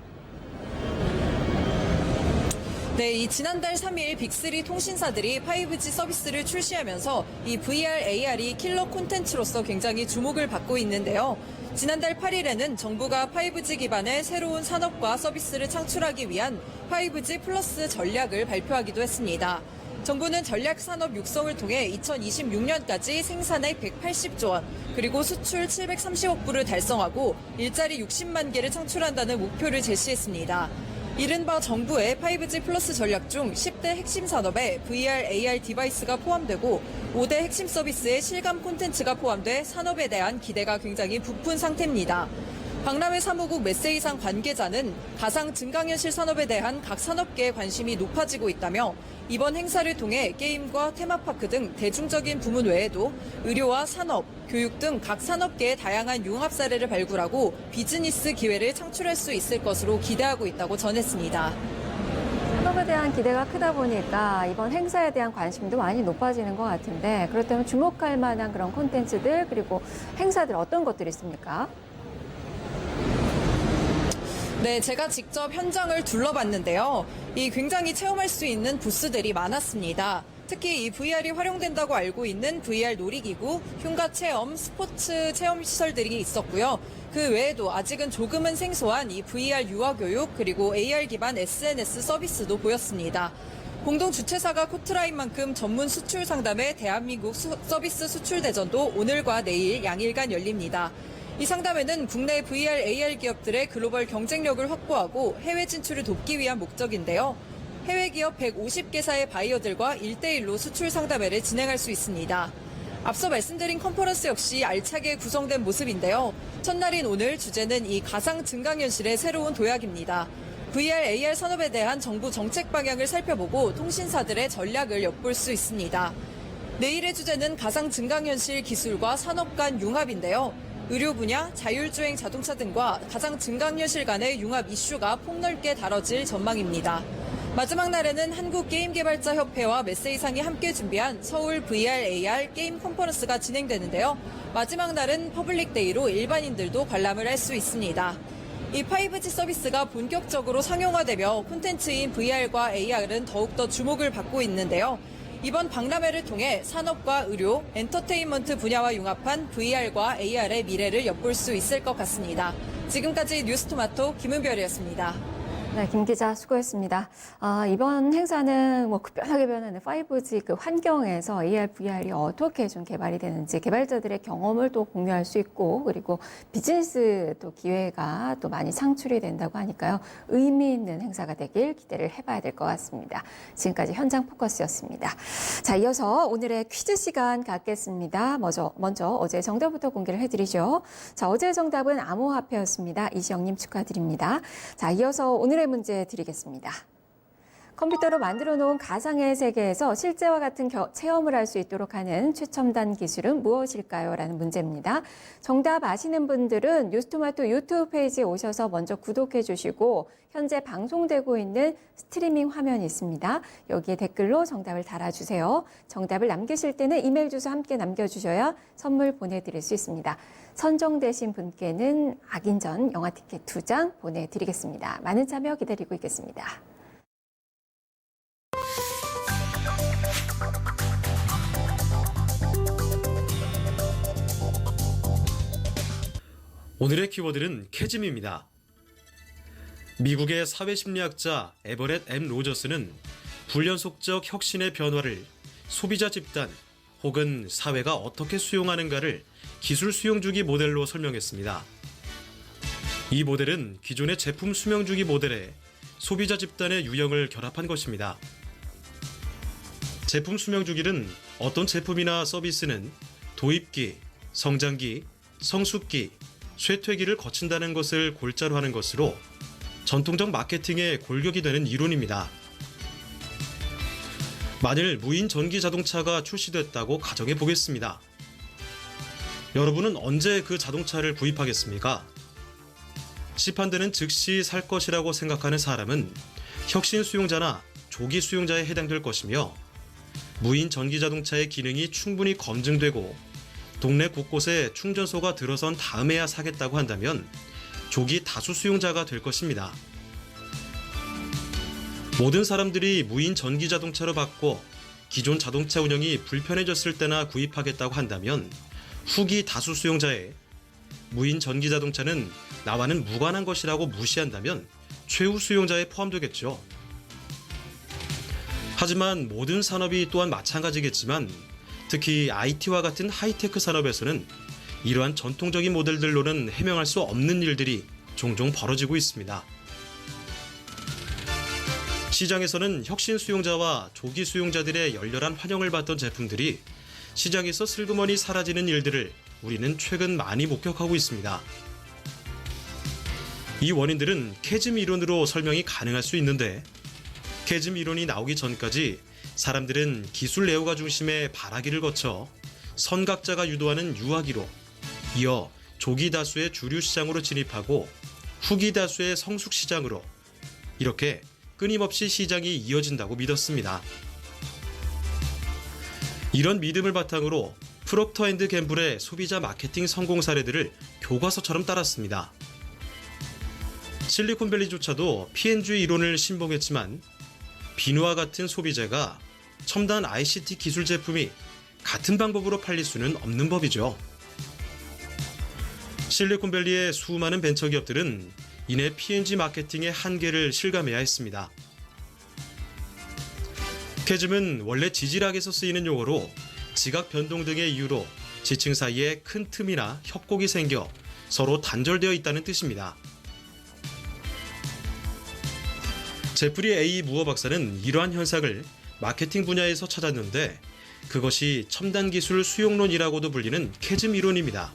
네, 이 지난달 3일 빅3 통신사들이 5G 서비스를 출시하면서 이 VR, AR이 킬러 콘텐츠로서 굉장히 주목을 받고 있는데요. 지난달 8일에는 정부가 5G 기반의 새로운 산업과 서비스를 창출하기 위한 5G 플러스 전략을 발표하기도 했습니다. 정부는 전략 산업 육성을 통해 2026년까지 생산액 180조 원, 그리고 수출 730억 불을 달성하고 일자리 60만 개를 창출한다는 목표를 제시했습니다. 이른바 정부의 5G 플러스 전략 중 10대 핵심 산업에 VR, AR 디바이스가 포함되고 5대 핵심 서비스에 실감 콘텐츠가 포함돼 산업에 대한 기대가 굉장히 부푼 상태입니다. 박람회 사무국 메세이상 관계자는 가상 증강현실 산업에 대한 각 산업계의 관심이 높아지고 있다며 이번 행사를 통해 게임과 테마파크 등 대중적인 부문 외에도 의료와 산업, 교육 등 각 산업계의 다양한 융합 사례를 발굴하고 비즈니스 기회를 창출할 수 있을 것으로 기대하고 있다고 전했습니다. 산업에 대한 기대가 크다 보니까 이번 행사에 대한 관심도 많이 높아지는 것 같은데 그렇다면 주목할 만한 그런 콘텐츠들 그리고 행사들 어떤 것들이 있습니까? 네, 제가 직접 현장을 둘러봤는데요. 이 굉장히 체험할 수 있는 부스들이 많았습니다. 특히 이 VR이 활용된다고 알고 있는 VR 놀이기구, 흉가 체험, 스포츠 체험 시설들이 있었고요. 그 외에도 아직은 조금은 생소한 이 VR 유아교육 그리고 AR 기반 SNS 서비스도 보였습니다. 공동 주최사가 코트라인 만큼 전문 수출 상담의 대한민국 서비스 수출 대전도 오늘과 내일 양일간 열립니다. 이 상담회는 국내 VR, AR 기업들의 글로벌 경쟁력을 확보하고 해외 진출을 돕기 위한 목적인데요. 해외 기업 150개사의 바이어들과 1대1로 수출 상담회를 진행할 수 있습니다. 앞서 말씀드린 컨퍼런스 역시 알차게 구성된 모습인데요. 첫날인 오늘 주제는 이 가상 증강현실의 새로운 도약입니다. VR, AR 산업에 대한 정부 정책 방향을 살펴보고 통신사들의 전략을 엿볼 수 있습니다. 내일의 주제는 가상 증강현실 기술과 산업 간 융합인데요. 의료 분야, 자율주행 자동차 등과 가상 증강현실 간의 융합 이슈가 폭넓게 다뤄질 전망입니다. 마지막 날에는 한국게임개발자협회와 메세이상이 함께 준비한 서울 VR, AR 게임 컨퍼런스가 진행되는데요. 마지막 날은 퍼블릭데이로 일반인들도 관람을 할 수 있습니다. 이 5G 서비스가 본격적으로 상용화되며 콘텐츠인 VR과 AR은 더욱더 주목을 받고 있는데요. 이번 박람회를 통해 산업과 의료, 엔터테인먼트 분야와 융합한 VR과 AR의 미래를 엿볼 수 있을 것 같습니다. 지금까지 뉴스토마토 김은별이었습니다. 네, 김 기자 수고했습니다. 이번 행사는 급변하게 변하는 5G 그 환경에서 AR, VR이 어떻게 좀 개발이 되는지 개발자들의 경험을 또 공유할 수 있고 그리고 비즈니스 또 기회가 또 많이 창출이 된다고 하니까요. 의미 있는 행사가 되길 기대를 해봐야 될 것 같습니다. 지금까지 현장 포커스였습니다. 자, 이어서 오늘의 퀴즈 시간 갖겠습니다. 먼저 어제 정답부터 공개를 해드리죠. 자, 어제 정답은 암호화폐였습니다. 이시영님 축하드립니다. 자, 이어서 오늘의 문제 드리겠습니다. 컴퓨터로 만들어 놓은 가상의 세계에서 실제와 같은 체험을 할 수 있도록 하는 최첨단 기술은 무엇일까요? 라는 문제입니다. 정답 아시는 분들은 뉴스토마토 유튜브 페이지에 오셔서 먼저 구독해 주시고 현재 방송되고 있는 스트리밍 화면이 있습니다. 여기에 댓글로 정답을 달아주세요. 정답을 남기실 때는 이메일 주소 함께 남겨주셔야 선물 보내드릴 수 있습니다. 선정되신 분께는 악인전 영화 티켓 2장 보내드리겠습니다. 많은 참여 기다리고 있겠습니다. 오늘의 키워드는 캐즘입니다. 미국의 사회심리학자 에버렛 M. 로저스는 불연속적 혁신의 변화를 소비자 집단 혹은 사회가 어떻게 수용하는가를 기술 수용주기 모델로 설명했습니다. 이 모델은 기존의 제품 수명주기 모델에 소비자 집단의 유형을 결합한 것입니다. 제품 수명주기는 어떤 제품이나 서비스는 도입기, 성장기, 성숙기, 쇠퇴기를 거친다는 것을 골자로 하는 것으로 전통적 마케팅의 골격이 되는 이론입니다. 만일 무인 전기 자동차가 출시됐다고 가정해 보겠습니다. 여러분은 언제 그 자동차를 구입하겠습니까? 시판되는 즉시 살 것이라고 생각하는 사람은 혁신 수용자나 조기 수용자에 해당될 것이며 무인 전기 자동차의 기능이 충분히 검증되고 동네 곳곳에 충전소가 들어선 다음에야 사겠다고 한다면 조기 다수 수용자가 될 것입니다. 모든 사람들이 무인 전기 자동차로 바꿔 기존 자동차 운영이 불편해졌을 때나 구입하겠다고 한다면 후기 다수 수용자에 무인 전기 자동차는 나와는 무관한 것이라고 무시한다면 최후 수용자에 포함되겠죠. 하지만 모든 산업이 또한 마찬가지겠지만 특히 IT와 같은 하이테크 산업에서는 이러한 전통적인 모델들로는 해명할 수 없는 일들이 종종 벌어지고 있습니다. 시장에서는 혁신 수용자와 조기 수용자들의 열렬한 환영을 받던 제품들이 시장에서 슬그머니 사라지는 일들을 우리는 최근 많이 목격하고 있습니다. 이 원인들은 캐즘 이론으로 설명이 가능할 수 있는데 캐즘 이론이 나오기 전까지 사람들은 기술 애호가 중심의 발화기를 거쳐 선각자가 유도하는 유아기로 이어 조기 다수의 주류 시장으로 진입하고 후기 다수의 성숙 시장으로 이렇게 끊임없이 시장이 이어진다고 믿었습니다. 이런 믿음을 바탕으로 프록터 앤드 갬블의 소비자 마케팅 성공 사례들을 교과서처럼 따랐습니다. 실리콘밸리조차도 P&G 이론을 신봉했지만 비누와 같은 소비재가 첨단 ICT 기술 제품이 같은 방법으로 팔릴 수는 없는 법이죠. 실리콘밸리의 수많은 벤처기업들은 이내 P&G 마케팅의 한계를 실감해야 했습니다. 캐즘은 원래 지질학에서 쓰이는 용어로 지각 변동 등의 이유로 지층 사이에 큰 틈이나 협곡이 생겨 서로 단절되어 있다는 뜻입니다. 제프리 A. 무어 박사는 이러한 현상을 마케팅 분야에서 찾았는데 그것이 첨단 기술 수용론이라고도 불리는 캐즘 이론입니다.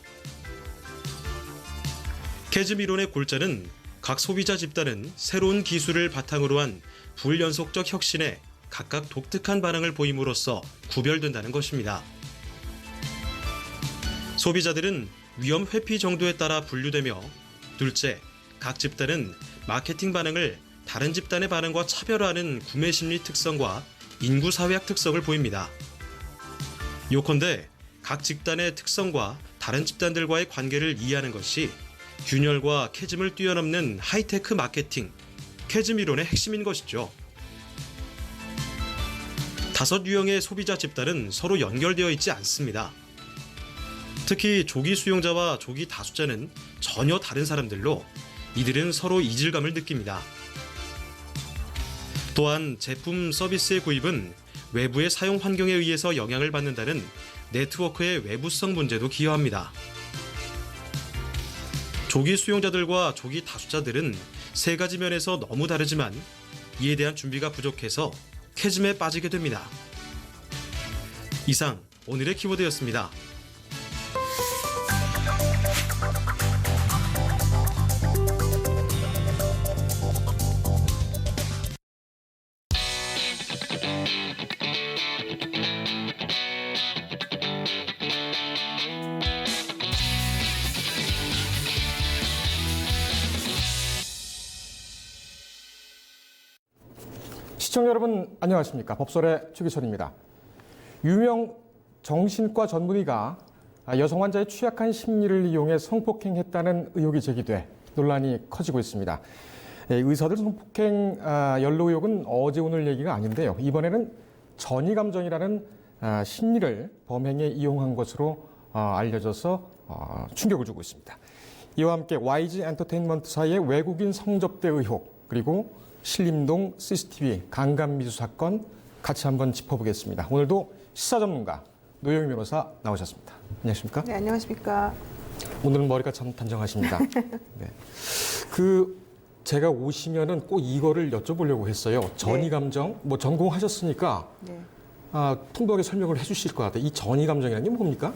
캐즘 이론의 골자는 각 소비자 집단은 새로운 기술을 바탕으로 한 불연속적 혁신에 각각 독특한 반응을 보임으로써 구별된다는 것입니다. 소비자들은 위험 회피 정도에 따라 분류되며, 둘째, 각 집단은 마케팅 반응을 다른 집단의 반응과 차별화하는 구매 심리 특성과 인구 사회학 특성을 보입니다. 요컨대 각 집단의 특성과 다른 집단들과의 관계를 이해하는 것이 균열과 캐즘을 뛰어넘는 하이테크 마케팅, 캐즘 이론의 핵심인 것이죠. 5 유형의 소비자 집단은 서로 연결되어 있지 않습니다. 특히 조기 수용자와 조기 다수자는 전혀 다른 사람들로 이들은 서로 이질감을 느낍니다. 또한 제품 서비스의 구입은 외부의 사용 환경에 의해서 영향을 받는다는 네트워크의 외부성 문제도 기여합니다. 조기 수용자들과 조기 다수자들은 3가지 면에서 너무 다르지만 이에 대한 준비가 부족해서 캐즘에 빠지게 됩니다. 이상 오늘의 키워드였습니다. 시청자 여러분 안녕하십니까. 법설의 최기철입니다. 유명 정신과 전문의가 여성 환자의 취약한 심리를 이용해 성폭행했다는 의혹이 제기돼 논란이 커지고 있습니다. 의사들 성폭행 연루 의혹은 어제 오늘 얘기가 아닌데요. 이번에는 전이감정이라는 심리를 범행에 이용한 것으로 알려져서 충격을 주고 있습니다. 이와 함께 YG 엔터테인먼트사의 외국인 성접대 의혹, 그리고 신림동 CCTV 강간미수 사건 같이 한번 짚어보겠습니다. 오늘도 시사 전문가 노영희 변호사 나오셨습니다. 안녕하십니까? 네, 안녕하십니까? 오늘은 머리가 참 단정하십니다. 네. 제가 오시면은 꼭 이거를 여쭤보려고 했어요. 전이감정, 뭐 전공하셨으니까 풍부하게 설명을 해주실 것 같아요. 이 전이감정이라는 게 뭡니까?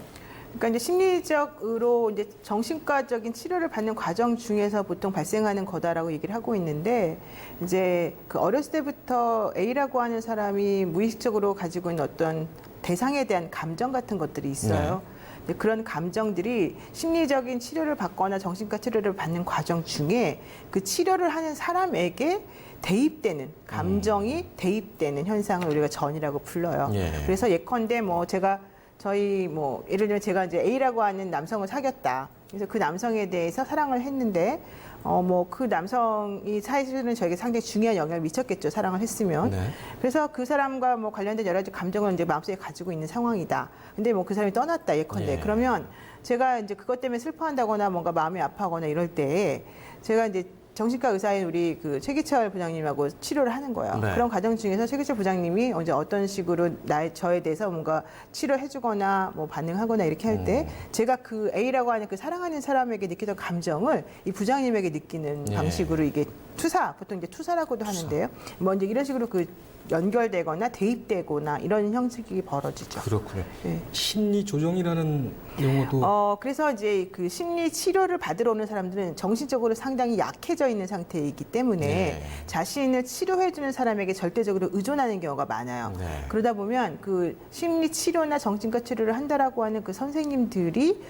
그러니까 이제 심리적으로 이제 정신과적인 치료를 받는 과정 중에서 보통 발생하는 거다라고 얘기를 하고 있는데, 이제 그 어렸을 때부터 A라고 하는 사람이 무의식적으로 가지고 있는 어떤 대상에 대한 감정 같은 것들이 있어요. 네. 그런 감정들이 심리적인 치료를 받거나 정신과 치료를 받는 과정 중에 그 치료를 하는 사람에게 대입되는 감정이 대입되는 현상을 우리가 전이라고 불러요. 그래서 예컨대 예를 들면 제가 이제 A라고 하는 남성을 사귀었다. 그래서 그 남성에 대해서 사랑을 했는데, 그 남성이 사실은 저에게 상당히 중요한 영향을 미쳤겠죠. 사랑을 했으면. 그래서 그 사람과 관련된 여러 가지 감정을 이제 마음속에 가지고 있는 상황이다. 근데 그 사람이 떠났다. 예컨대. 그러면 제가 이제 그것 때문에 슬퍼한다거나 뭔가 마음이 아파하거나 이럴 때 제가 이제 정신과 의사인 우리 그 최기철 부장님하고 치료를 하는 거예요. 그런 과정 중에서 최기철 부장님이 이제 어떤 식으로 저에 대해서 뭔가 치료해주거나 반응하거나 이렇게 할 때 제가 그 A라고 하는 그 사랑하는 사람에게 느끼던 감정을 이 부장님에게 느끼는 방식으로 이게 보통 이제 투사라고도 하는데요. 이제 이런 식으로 연결되거나 대입되거나 이런 형식이 벌어지죠. 그렇군요. 심리 조정이라는 용어도. 그래서 이제 그 심리 치료를 받으러 오는 사람들은 정신적으로 상당히 약해져 있는 상태이기 때문에 자신을 치료해주는 사람에게 절대적으로 의존하는 경우가 많아요. 그러다 보면 그 심리 치료나 정신과 치료를 한다라고 하는 그 선생님들이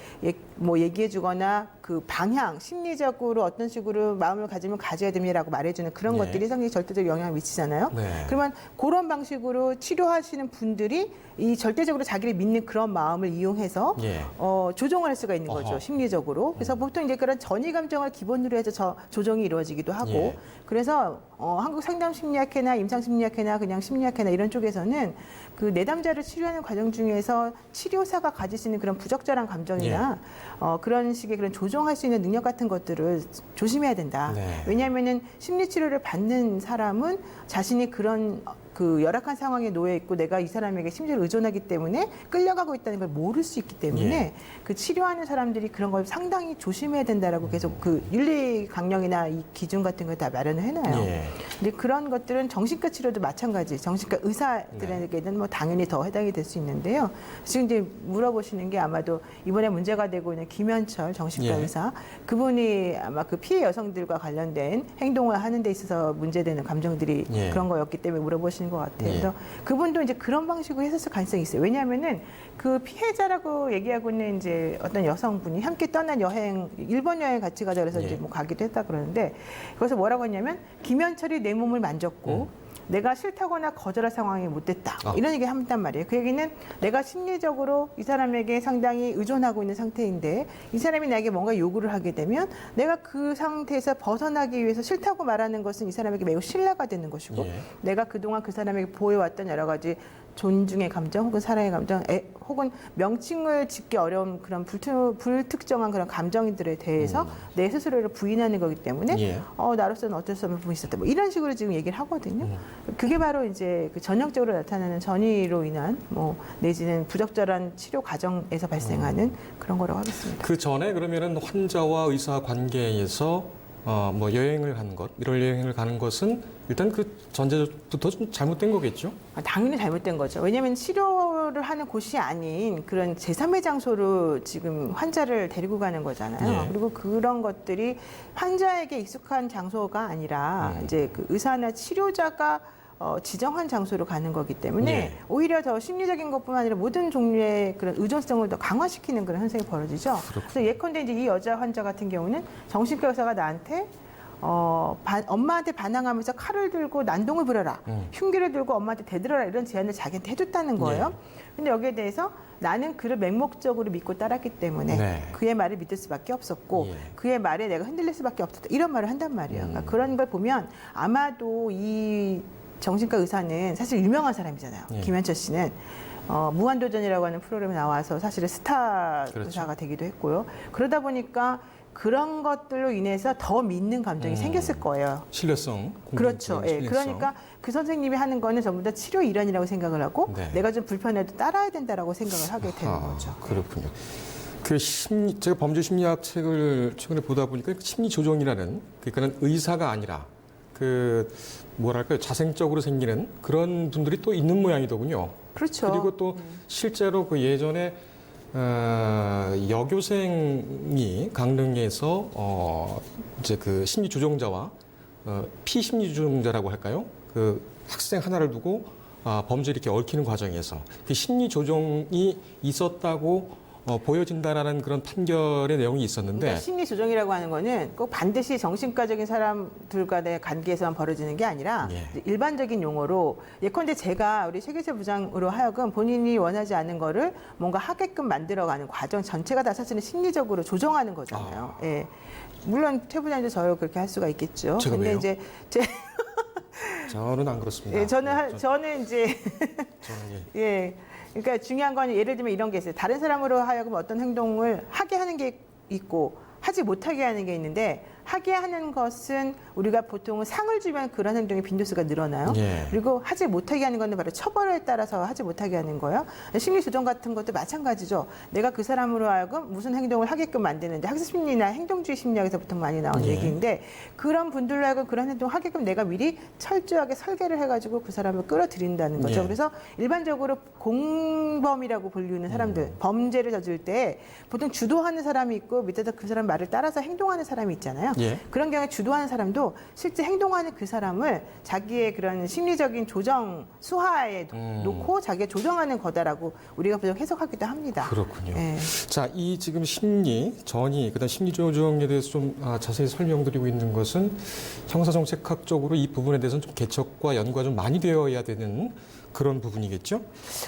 얘기해주거나 그 방향, 심리적으로 어떤 식으로 마음을 가지면 가져야 됩니다라고 말해주는 그런 것들이 상당히 절대적 영향을 미치잖아요. 그러면 그런 방식으로 치료하시는 분들이 이 절대적으로 자기를 믿는 그런 마음을 이용해서 조정할 수가 있는 거죠. 심리적으로. 그래서 보통 이제 그런 전이 감정을 기본으로 해서 조정이 이루어지기도 하고, 그래서 한국 상담심리학회나 임상심리학회나 그냥 심리학회나 이런 쪽에서는 그 내담자를 치료하는 과정 중에서 치료사가 가질 수 있는 그런 부적절한 감정이나 그런 식의 그런 조정할 수 있는 능력 같은 것들을 조심해야 된다. 왜냐하면은 심리치료를 받는 사람은 자신이 그런 그 열악한 상황에 놓여 있고 내가 이 사람에게 심지어 의존하기 때문에 끌려가고 있다는 걸 모를 수 있기 때문에 예. 그 치료하는 사람들이 그런 걸 상당히 조심해야 된다라고 계속 그 윤리 강령이나 이 기준 같은 걸 다 마련을 해놔요. 예. 근데 그런 것들은 정신과 치료도 마찬가지. 정신과 의사들에게는 뭐 당연히 더 해당이 될 수 있는데요. 지금 이제 물어보시는 게 아마도 이번에 문제가 되고 있는 김현철 정신과 예. 의사 그분이 아마 그 피해 여성들과 관련된 행동을 하는 데 있어서 문제되는 감정들이 예. 그런 거였기 때문에 물어보시는 것 같아요. 예. 그래서 그분도 이제 그런 방식으로 했었을 가능성이 있어요. 왜냐하면은 그 피해자라고 얘기하고 있는 이제 어떤 여성분이 함께 떠난 여행, 일본 여행 같이 가자 그래서 예. 이제 뭐 가기도 했다 그러는데 거기서 뭐라고 했냐면 김현철이 내 몸을 만졌고 내가 싫다거나 거절할 상황이 못 됐다. 이런 얘기 한단 말이에요. 그 얘기는 내가 심리적으로 이 사람에게 상당히 의존하고 있는 상태인데 이 사람이 나에게 뭔가 요구를 하게 되면 내가 그 상태에서 벗어나기 위해서 싫다고 말하는 것은 이 사람에게 매우 신뢰가 되는 것이고 예. 내가 그동안 그 사람에게 보여왔던 여러 가지 존중의 감정 혹은 사랑의 감정 혹은 명칭을 짓기 어려운 그런 불특정한 그런 감정들에 대해서 내 스스로를 부인하는 거기 때문에 예. 나로서는 어쩔 수 없는 부분이 있었다. 뭐 이런 식으로 지금 얘기를 하거든요. 그게 바로 이제 그 전형적으로 나타나는 전이로 인한 뭐 내지는 부적절한 치료 과정에서 발생하는 그런 거라고 하겠습니다. 그 전에 그러면은 환자와 의사 관계에서 뭐 여행을 가는 것, 이런 여행을 가는 것은 일단 그 전제부터 좀 잘못된 거겠죠? 당연히 잘못된 거죠. 왜냐하면 치료를 하는 곳이 아닌 그런 제3의 장소로 지금 환자를 데리고 가는 거잖아요. 예. 그리고 그런 것들이 환자에게 익숙한 장소가 아니라 이제 그 의사나 치료자가 지정한 장소로 가는 거기 때문에 예. 오히려 더 심리적인 것뿐만 아니라 모든 종류의 그런 의존성을 더 강화시키는 그런 현상이 벌어지죠. 그래서 예컨대 이제 이 여자 환자 같은 경우는 정신과 의사가 나한테 엄마한테 반항하면서 칼을 들고 난동을 부려라. 흉기를 들고 엄마한테 대들어라. 이런 제안을 자기한테 해줬다는 거예요. 근데 여기에 대해서 나는 그를 맹목적으로 믿고 따랐기 때문에 네. 그의 말을 믿을 수밖에 없었고 예. 그의 말에 내가 흔들릴 수밖에 없었다. 이런 말을 한단 말이에요. 그러니까 그런 걸 보면 아마도 이 정신과 의사는 사실 유명한 사람이잖아요. 예. 김현철 씨는 무한도전이라고 하는 프로그램에 나와서 사실은 스타 그렇죠. 의사가 되기도 했고요. 그러다 보니까 그런 것들로 인해서 더 믿는 감정이 생겼을 거예요. 신뢰성. 그렇죠. 예. 그러니까 그 선생님이 하는 거는 전부 다 치료 일환이라고 생각을 하고 네. 내가 좀 불편해도 따라야 된다라고 생각을 하게 되는 거죠. 그렇군요. 그 제가 범죄 심리학 책을 최근에 보다 보니까 심리 조정이라는 그러니까는 의사가 아니라 그 뭐랄까요 자생적으로 생기는 그런 분들이 또 있는 모양이더군요. 그렇죠. 그리고 또 실제로 그 예전에 여교생이 강릉에서 이제 그 심리 조정자와 피심리 조정자라고 할까요? 그 학생 하나를 두고 범죄를 이렇게 얽히는 과정에서 그 심리 조정이 있었다고 보여진다라는 그런 판결의 내용이 있었는데 그러니까 심리 조정이라고 하는 거는 꼭 반드시 정신과적인 사람들과의 관계에서만 벌어지는 게 아니라 일반적인 용어로 예컨대 제가 우리 최기철 부장으로 하여금 본인이 원하지 않는 거를 뭔가 하게끔 만들어가는 과정 전체가 다 사실은 심리적으로 조정하는 거잖아요. 예. 물론 최 부장님도 저를 그렇게 할 수가 있겠죠. 제가 근데 왜요? 이제 저는 안 그렇습니다. 예, 저는 이제 저는 예. 그러니까 중요한 건 예를 들면 이런 게 있어요. 다른 사람으로 하여금 어떤 행동을 하게 하는 게 있고 하지 못하게 하는 게 있는데 하게 하는 것은 우리가 보통은 상을 주면 그런 행동의 빈도수가 늘어나요. 예. 그리고 하지 못하게 하는 건 바로 처벌에 따라서 하지 못하게 하는 거예요. 심리 조정 같은 것도 마찬가지죠. 내가 그 사람으로 하여금 무슨 행동을 하게끔 만드는데 학습 심리나 행동주의 심리학에서 보통 많이 나온 얘기인데 그런 분들로 하여금 그런 행동을 하게끔 내가 미리 철저하게 설계를 해가지고 그 사람을 끌어들인다는 거죠. 예. 그래서 일반적으로 공범이라고 불리는 사람들, 범죄를 저질 때 보통 주도하는 사람이 있고 밑에서 그 사람 말을 따라서 행동하는 사람이 있잖아요. 예. 그런 경우에 주도하는 사람도 실제 행동하는 그 사람을 자기의 그런 심리적인 조정 수하에 놓고 자기가 조정하는 거다라고 우리가 보통 해석하기도 합니다. 그렇군요. 예. 자, 이 지금 심리, 전이, 그다음 심리 조정에 대해서 좀 자세히 설명드리고 있는 것은 형사정책학적으로 이 부분에 대해서는 좀 개척과 연구가 좀 많이 되어야 되는 그런 부분이겠죠?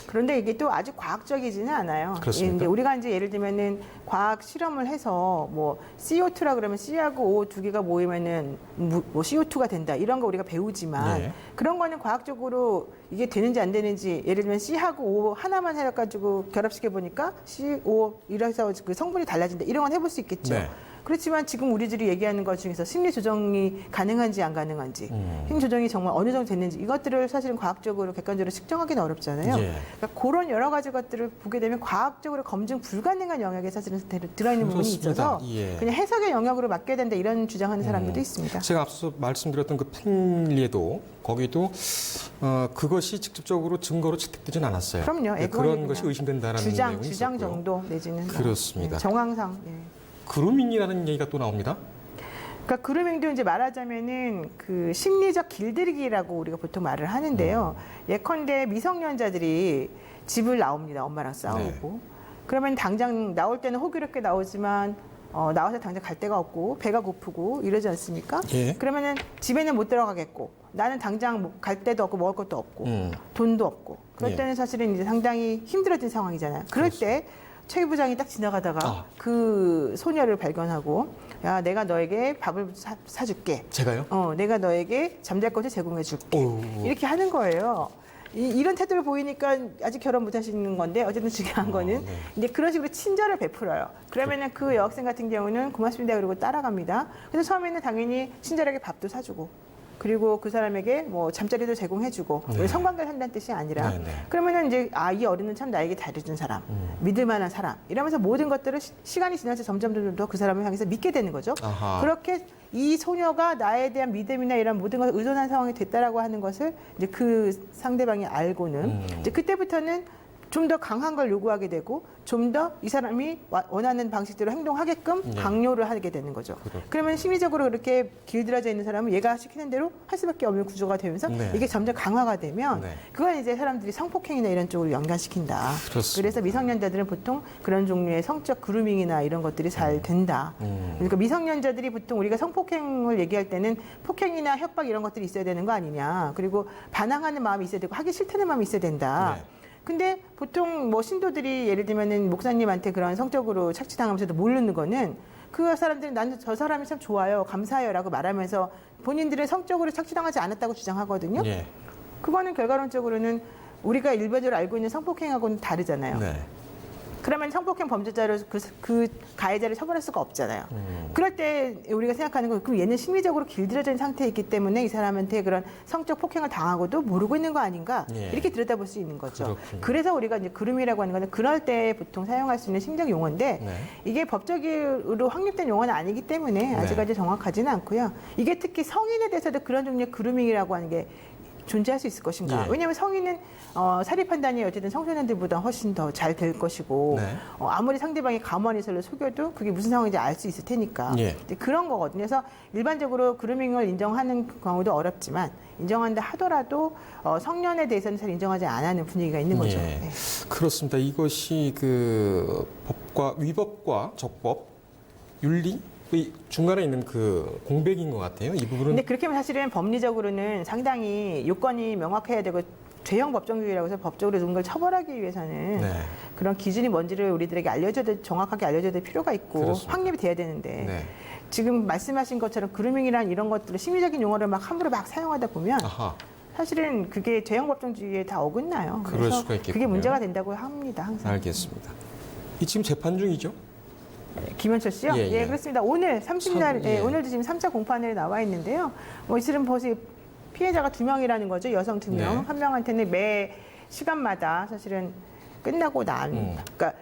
그런데 이게 또 아주 과학적이지는 않아요. 그렇습니까? 이제 우리가 이제 예를 들면은 과학 실험을 해서 뭐 CO2라 그러면 C하고 O 두 개가 모이면은 뭐 CO2가 된다 이런 거 우리가 배우지만 네. 그런 거는 과학적으로 이게 되는지 안 되는지 예를 들면 C하고 O 하나만 해가지고 결합시켜 보니까 C, O 이래서 그 성분이 달라진다 이런 건 해볼 수 있겠죠. 네. 그렇지만 지금 우리들이 얘기하는 것 중에서 심리 조정이 가능한지 안 가능한지, 심리 조정이 정말 어느 정도 됐는지 이것들을 사실은 과학적으로 객관적으로 측정하기는 어렵잖아요. 예. 그러니까 그런 여러 가지 것들을 보게 되면 과학적으로 검증 불가능한 영역에 사실은 들어있는 부분이 있어서 예. 그냥 해석의 영역으로 맡겨야 된다 이런 주장하는 사람들도 있습니다. 제가 앞서 말씀드렸던 그 팬리에도 거기도 그것이 직접적으로 증거로 채택되진 않았어요. 그럼요. 그런 것이 의심된다라는 내용이 주장 있었고요. 정도 내지는 그렇습니다. 정황상. 예. 그루밍이라는 얘기가 또 나옵니다. 그러니까 그루밍도 이제 말하자면은 그 심리적 길들이기라고 우리가 보통 말을 하는데요. 예컨대 미성년자들이 집을 나옵니다. 엄마랑 싸우고. 그러면 당장 나올 때는 호기롭게 나오지만 나와서 당장 갈 데가 없고 배가 고프고 이러지 않습니까? 예. 그러면은 집에는 못 들어가겠고 나는 당장 갈 데도 없고 먹을 것도 없고 돈도 없고 그럴 때는 사실은 이제 상당히 힘들어진 상황이잖아요. 그럴 때 최 부장이 딱 지나가다가 그 소녀를 발견하고 야 내가 너에게 밥을 사줄게. 제가요? 내가 너에게 잠잘 곳을 제공해 줄게. 이렇게 하는 거예요. 이런 태도를 보이니까 아직 결혼 못 하시는 건데 어쨌든 중요한 거는 이제 그런 식으로 친절을 베풀어요. 그러면은 그 여학생 같은 경우는 고맙습니다 그러고 따라갑니다. 그래서 처음에는 당연히 친절하게 밥도 사주고 그리고 그 사람에게 뭐 잠자리도 제공해주고 우리 성관계를 한다는 뜻이 아니라 그러면은 이제 이 어른은 참 나에게 잘해준 사람, 믿을 만한 사람 이러면서 모든 것들을 시간이 지나서 점점 더 그 사람을 향해서 믿게 되는 거죠. 아하. 그렇게 이 소녀가 나에 대한 믿음이나 이런 모든 것을 의존한 상황이 됐다라고 하는 것을 이제 그 상대방이 알고는 이제 그때부터는 좀 더 강한 걸 요구하게 되고 좀 더 이 사람이 원하는 방식대로 행동하게끔 강요를 하게 되는 거죠. 그러면 심리적으로 그렇게 길들여져 있는 사람은 얘가 시키는 대로 할 수밖에 없는 구조가 되면서 이게 점점 강화가 되면 그건 이제 사람들이 성폭행이나 이런 쪽으로 연관시킨다. 그래서 미성년자들은 보통 그런 종류의 성적 그루밍이나 이런 것들이 잘 된다. 그러니까 미성년자들이 보통 우리가 성폭행을 얘기할 때는 폭행이나 협박 이런 것들이 있어야 되는 거 아니냐. 그리고 반항하는 마음이 있어야 되고 하기 싫다는 마음이 있어야 된다. 근데 보통 뭐 신도들이 예를 들면은 목사님한테 그런 성적으로 착취당하면서도 모르는 거는 그 사람들은 나는 저 사람이 참 좋아요, 감사해요라고 말하면서 본인들은 성적으로 착취당하지 않았다고 주장하거든요. 그거는 결과론적으로는 우리가 일반적으로 알고 있는 성폭행하고는 다르잖아요. 그러면 성폭행 범죄자를 그 가해자를 처벌할 수가 없잖아요. 그럴 때 우리가 생각하는 건 그럼 얘는 심리적으로 길들여진 상태에 있기 때문에 이 사람한테 그런 성적 폭행을 당하고도 모르고 있는 거 아닌가 이렇게 들여다볼 수 있는 거죠. 그렇군요. 그래서 우리가 이제 그루밍이라고 하는 거는 그럴 때 보통 사용할 수 있는 심리적 용어인데 이게 법적으로 확립된 용어는 아니기 때문에 아직까지 정확하지는 않고요. 이게 특히 성인에 대해서도 그런 종류의 그루밍이라고 하는 게 존재할 수 있을 것인가. 왜냐하면 성인은 사리 판단이 어쨌든 청소년들보다 훨씬 더 잘 될 것이고 아무리 상대방이 가만히서 속여도 그게 무슨 상황인지 알 수 있을 테니까 그런 거거든요. 그래서 일반적으로 그루밍을 인정하는 경우도 어렵지만 인정한다 하더라도 성년에 대해서는 잘 인정하지 않는 분위기가 있는 거죠. 그렇습니다. 이것이 그 법과 위법과 적법, 윤리 중간에 있는 그 공백인 것 같아요. 이 부분은. 근데 그렇게 하면 사실은 법리적으로는 상당히 요건이 명확해야 되고 죄형 법정주의라고 해서 법적으로 누군가를 처벌하기 위해서는 그런 기준이 뭔지를 우리들에게 정확하게 알려줘야 될 필요가 있고 확립이 돼야 되는데 지금 말씀하신 것처럼 그루밍이란 이런 것들을 심리적인 용어를 막 함부로 막 사용하다 보면 사실은 그게 죄형 법정주의에 다 어긋나요. 그래서 그게 문제가 된다고 합니다. 항상. 알겠습니다. 이 지금 재판 중이죠? 김현철 씨요? 예, 그렇습니다. 오늘 30날, 오늘도 지금 3차 공판에 나와 있는데요. 이슬은 벌써 피해자가 2명이라는 거죠. 여성 2명. 한 명한테는 매 시간마다 사실은 끝나고 그러니까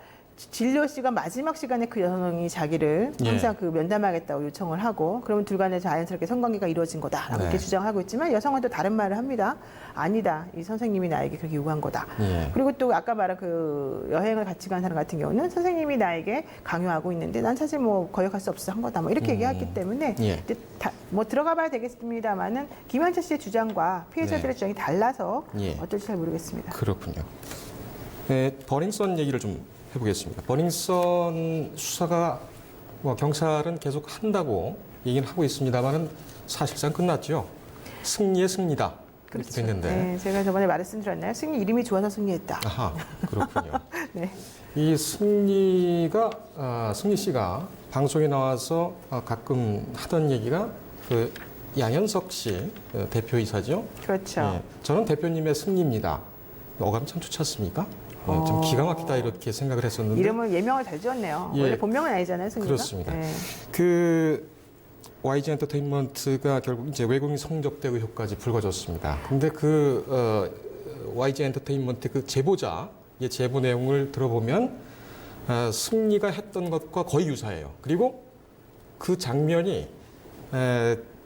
진료 시간 마지막 시간에 그 여성이 자기를 항상 그 면담하겠다고 요청을 하고 그러면 둘 간에 자연스럽게 성관계가 이루어진 거다라고 이렇게 주장하고 있지만 여성은 또 다른 말을 합니다. 아니다. 이 선생님이 나에게 그렇게 요구한 거다. 그리고 또 아까 말한 그 여행을 같이 간 사람 같은 경우는 선생님이 나에게 강요하고 있는데 난 사실 뭐 거역할 수 없어서 한 거다. 뭐 이렇게 얘기했기 때문에 뭐 들어가 봐야 되겠습니다만은 김현철 씨의 주장과 피해자들의 주장이 달라서 어떨지 잘 모르겠습니다. 그렇군요. 버닝썬 얘기를 좀 해보겠습니다. 버닝썬 수사가 경찰은 계속 한다고 얘기는 하고 있습니다만은 사실상 끝났죠. 승리의 승리다. 이렇게 됐는데. 제가 저번에 말씀드렸나요? 승리 이름이 좋아서 승리했다. 아하, 그렇군요. 이 승리가 승리 씨가 방송에 나와서 가끔 하던 얘기가 그 양현석 씨 대표이사죠. 그렇죠. 저는 대표님의 승리입니다. 어감 참 좋지 않습니까? 좀 기가 막히다 이렇게 생각을 했었는데 이름을 예명을 잘 지었네요. 예. 원래 본명은 아니잖아요, 승리가. 그렇습니다. 네. 그 YG 엔터테인먼트가 결국 이제 외국인 성접대 의혹까지 불거졌습니다. 근데 YG 엔터테인먼트 그 제보자의 제보 내용을 들어보면 승리가 했던 것과 거의 유사해요. 그리고 그 장면이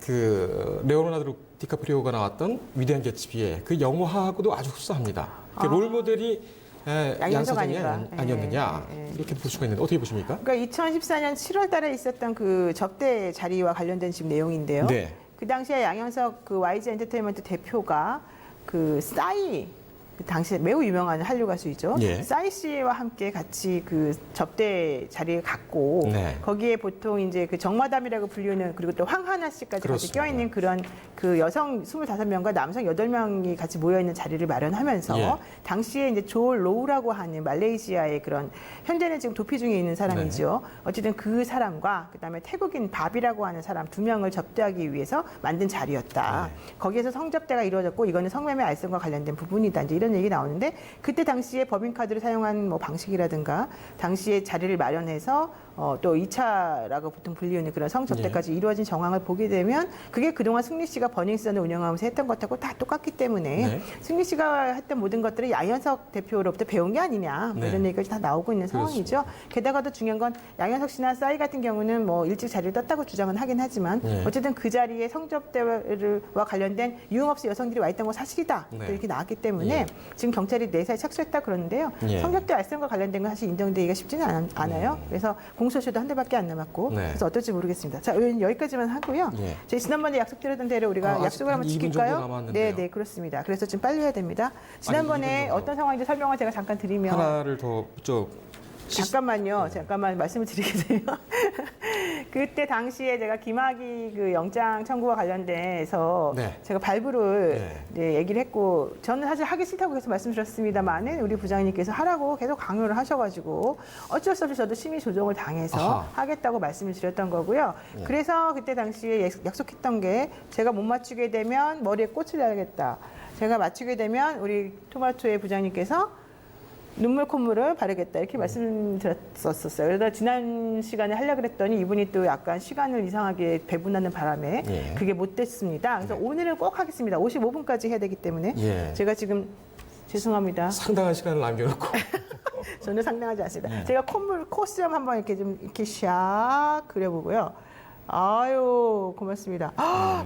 그 레오나르도 디카프리오가 나왔던 위대한 개츠비의 그 영화하고도 아주 흡사합니다. 그 롤 모델이 양사장이 아니었느냐 이렇게 볼 수가 있는데 어떻게 보십니까? 그러니까 2014년 7월 달에 있었던 그 접대 자리와 관련된 지금 내용인데요. 네. 그 당시에 양현석 그 YG 엔터테인먼트 대표가 그 싸이 그 당시에 매우 유명한 한류 가수이죠. 예. 싸이 씨와 함께 같이 그 접대 자리를 갖고 네. 거기에 보통 이제 그 정마담이라고 불리는 그리고 또 황하나 씨까지 같이 껴있는 그런 그 여성 25명과 남성 8명이 같이 모여있는 자리를 마련하면서 예. 당시에 이제 조 로우라고 하는 말레이시아의 그런 현재는 지금 도피 중에 있는 사람이죠. 어쨌든 그 사람과 그다음에 태국인 밥이라고 하는 사람 2명을 접대하기 위해서 만든 자리였다. 거기에서 성접대가 이루어졌고 이거는 성매매 알선과 관련된 부분이다. 이제 이런 얘기 나오는데 그때 당시에 법인카드를 사용한 뭐 방식이라든가 당시에 자리를 마련해서 또 2차라고 보통 불리는 그런 성접대까지 이루어진 정황을 보게 되면 그게 그동안 승리 씨가 버닝썬을 운영하면서 했던 것하고 다 똑같기 때문에 승리 씨가 했던 모든 것들을 양현석 대표로부터 배운 게 아니냐 뭐 이런 얘기까지 다 나오고 있는 상황이죠. 게다가 더 중요한 건 양현석 씨나 싸이 같은 경우는 뭐 일찍 자리를 떴다고 주장은 하긴 하지만 어쨌든 그 자리에 성접대와 관련된 유흥업소 여성들이 와 있던 건 사실이다. 이렇게 나왔기 때문에 지금 경찰이 내사에 착수했다 그러는데요. 성접대 알선과 관련된 건 사실 인정되기가 쉽지는 않아요. 그래서 공소시효도 한 달밖에 안 남았고 그래서 어떨지 모르겠습니다. 자, 여기까지만 하고요. 저희 지난번에 약속드렸던 대로 우리가 약속을 한번 지킬까요? 네, 그렇습니다. 그래서 좀 빨리 해야 됩니다. 지난번에 어떤 상황인지 설명을 제가 잠깐 드리면 하나를 더 잠깐만요. 잠깐만 말씀을 드리게 되면 그때 당시에 제가 김학의 그 영장 청구와 관련돼서 제가 발부를 이제 얘기를 했고 저는 사실 하기 싫다고 계속 말씀드렸습니다만은 우리 부장님께서 하라고 계속 강요를 하셔가지고 어쩔 수 없이 저도 심의 조정을 당해서 하겠다고 말씀을 드렸던 거고요. 그래서 그때 당시에 약속했던 게 제가 못 맞추게 되면 머리에 꽃을 내야겠다. 제가 맞추게 되면 우리 토마토의 부장님께서 눈물 콧물을 바르겠다 이렇게 말씀드렸었어요. 그래서 지난 시간에 하려고 그랬더니 이분이 또 약간 시간을 이상하게 배분하는 바람에 그게 못 됐습니다. 그래서 오늘은 꼭 하겠습니다. 55분까지 해야 되기 때문에 제가 지금 죄송합니다. 상당한 시간을 남겨놓고 저는 상당하지 않습니다. 제가 콧물 코수염 한번 이렇게 좀 이렇게 샥 그려보고요. 아유 고맙습니다.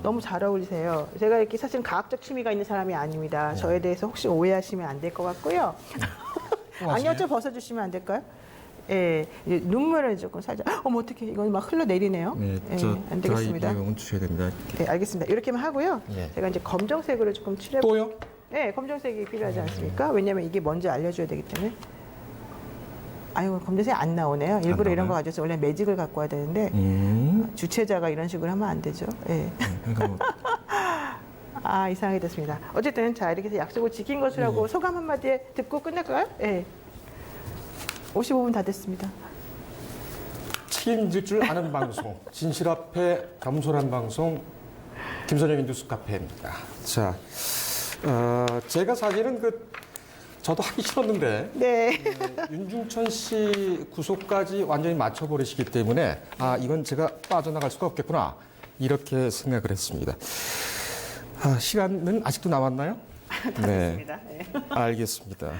너무 잘 어울리세요. 제가 이렇게 사실 과학적 취미가 있는 사람이 아닙니다. 저에 대해서 혹시 오해하시면 안 될 것 같고요. 안경 좀 벗어주시면 안 될까요? 예, 눈물을 조금 살짝. 어머 어떡해 이건 막 흘러내리네요. 안 되겠습니다. 이거 주셔야 됩니다. 네, 알겠습니다. 이렇게만 하고요. 제가 이제 검정색으로 조금 칠해. 또요? 네, 검정색이 필요하지 않습니까? 왜냐하면 이게 뭔지 알려줘야 되기 때문에. 아유, 검정색 안 나오네요. 일부러 이런 거 가져서 원래 매직을 갖고 와야 되는데 주최자가 이런 식으로 하면 안 되죠. 예. 아, 이상하게 됐습니다. 어쨌든 자 이렇게 해서 약속을 지킨 것이라고 소감 한마디 듣고 끝낼까요? 예. 55분 다 됐습니다. 책임질 줄 아는 방송, 진실 앞에 겸손한 방송, 김선영의 뉴스 카페입니다. 자, 제가 사실은 저도 하기 싫었는데 윤중천 씨 구속까지 완전히 맞춰버리시기 때문에 이건 제가 빠져나갈 수가 없겠구나 이렇게 생각을 했습니다. 시간은 아직도 남았나요? 네. 알겠습니다.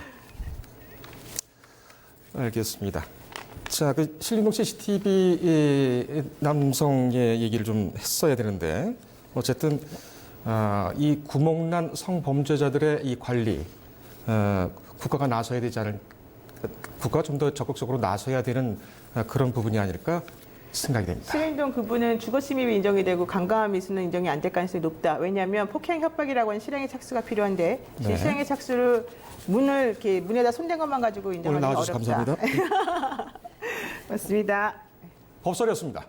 자, 그 신림동 CCTV 남성의 얘기를 좀 했어야 되는데 어쨌든 이 구멍난 성범죄자들의 이 관리 국가가 나서야 되지 않을 국가가 좀 더 적극적으로 나서야 되는 그런 부분이 아닐까 생각이 됩니다. 신림동 그분은 주거 침입이 인정이 되고 강간한 미수는 인정이 안 될 가능성이 높다. 왜냐하면 폭행 협박이라고 하는 실행의 착수가 필요한데 실행의 착수를 문에다 손댄 것만 가지고 인정하기 오늘 어렵다. 나와주셔서 감사합니다. 맞습니다. 법설이었습니다.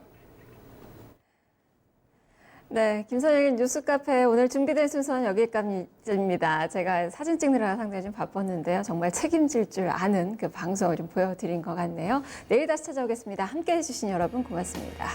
네, 김선영의 뉴스카페 오늘 준비된 순서는 여기까지입니다. 제가 사진 찍느라 상당히 좀 바빴는데요. 정말 책임질 줄 아는 그 방송을 좀 보여드린 것 같네요. 내일 다시 찾아오겠습니다. 함께해 주신 여러분 고맙습니다.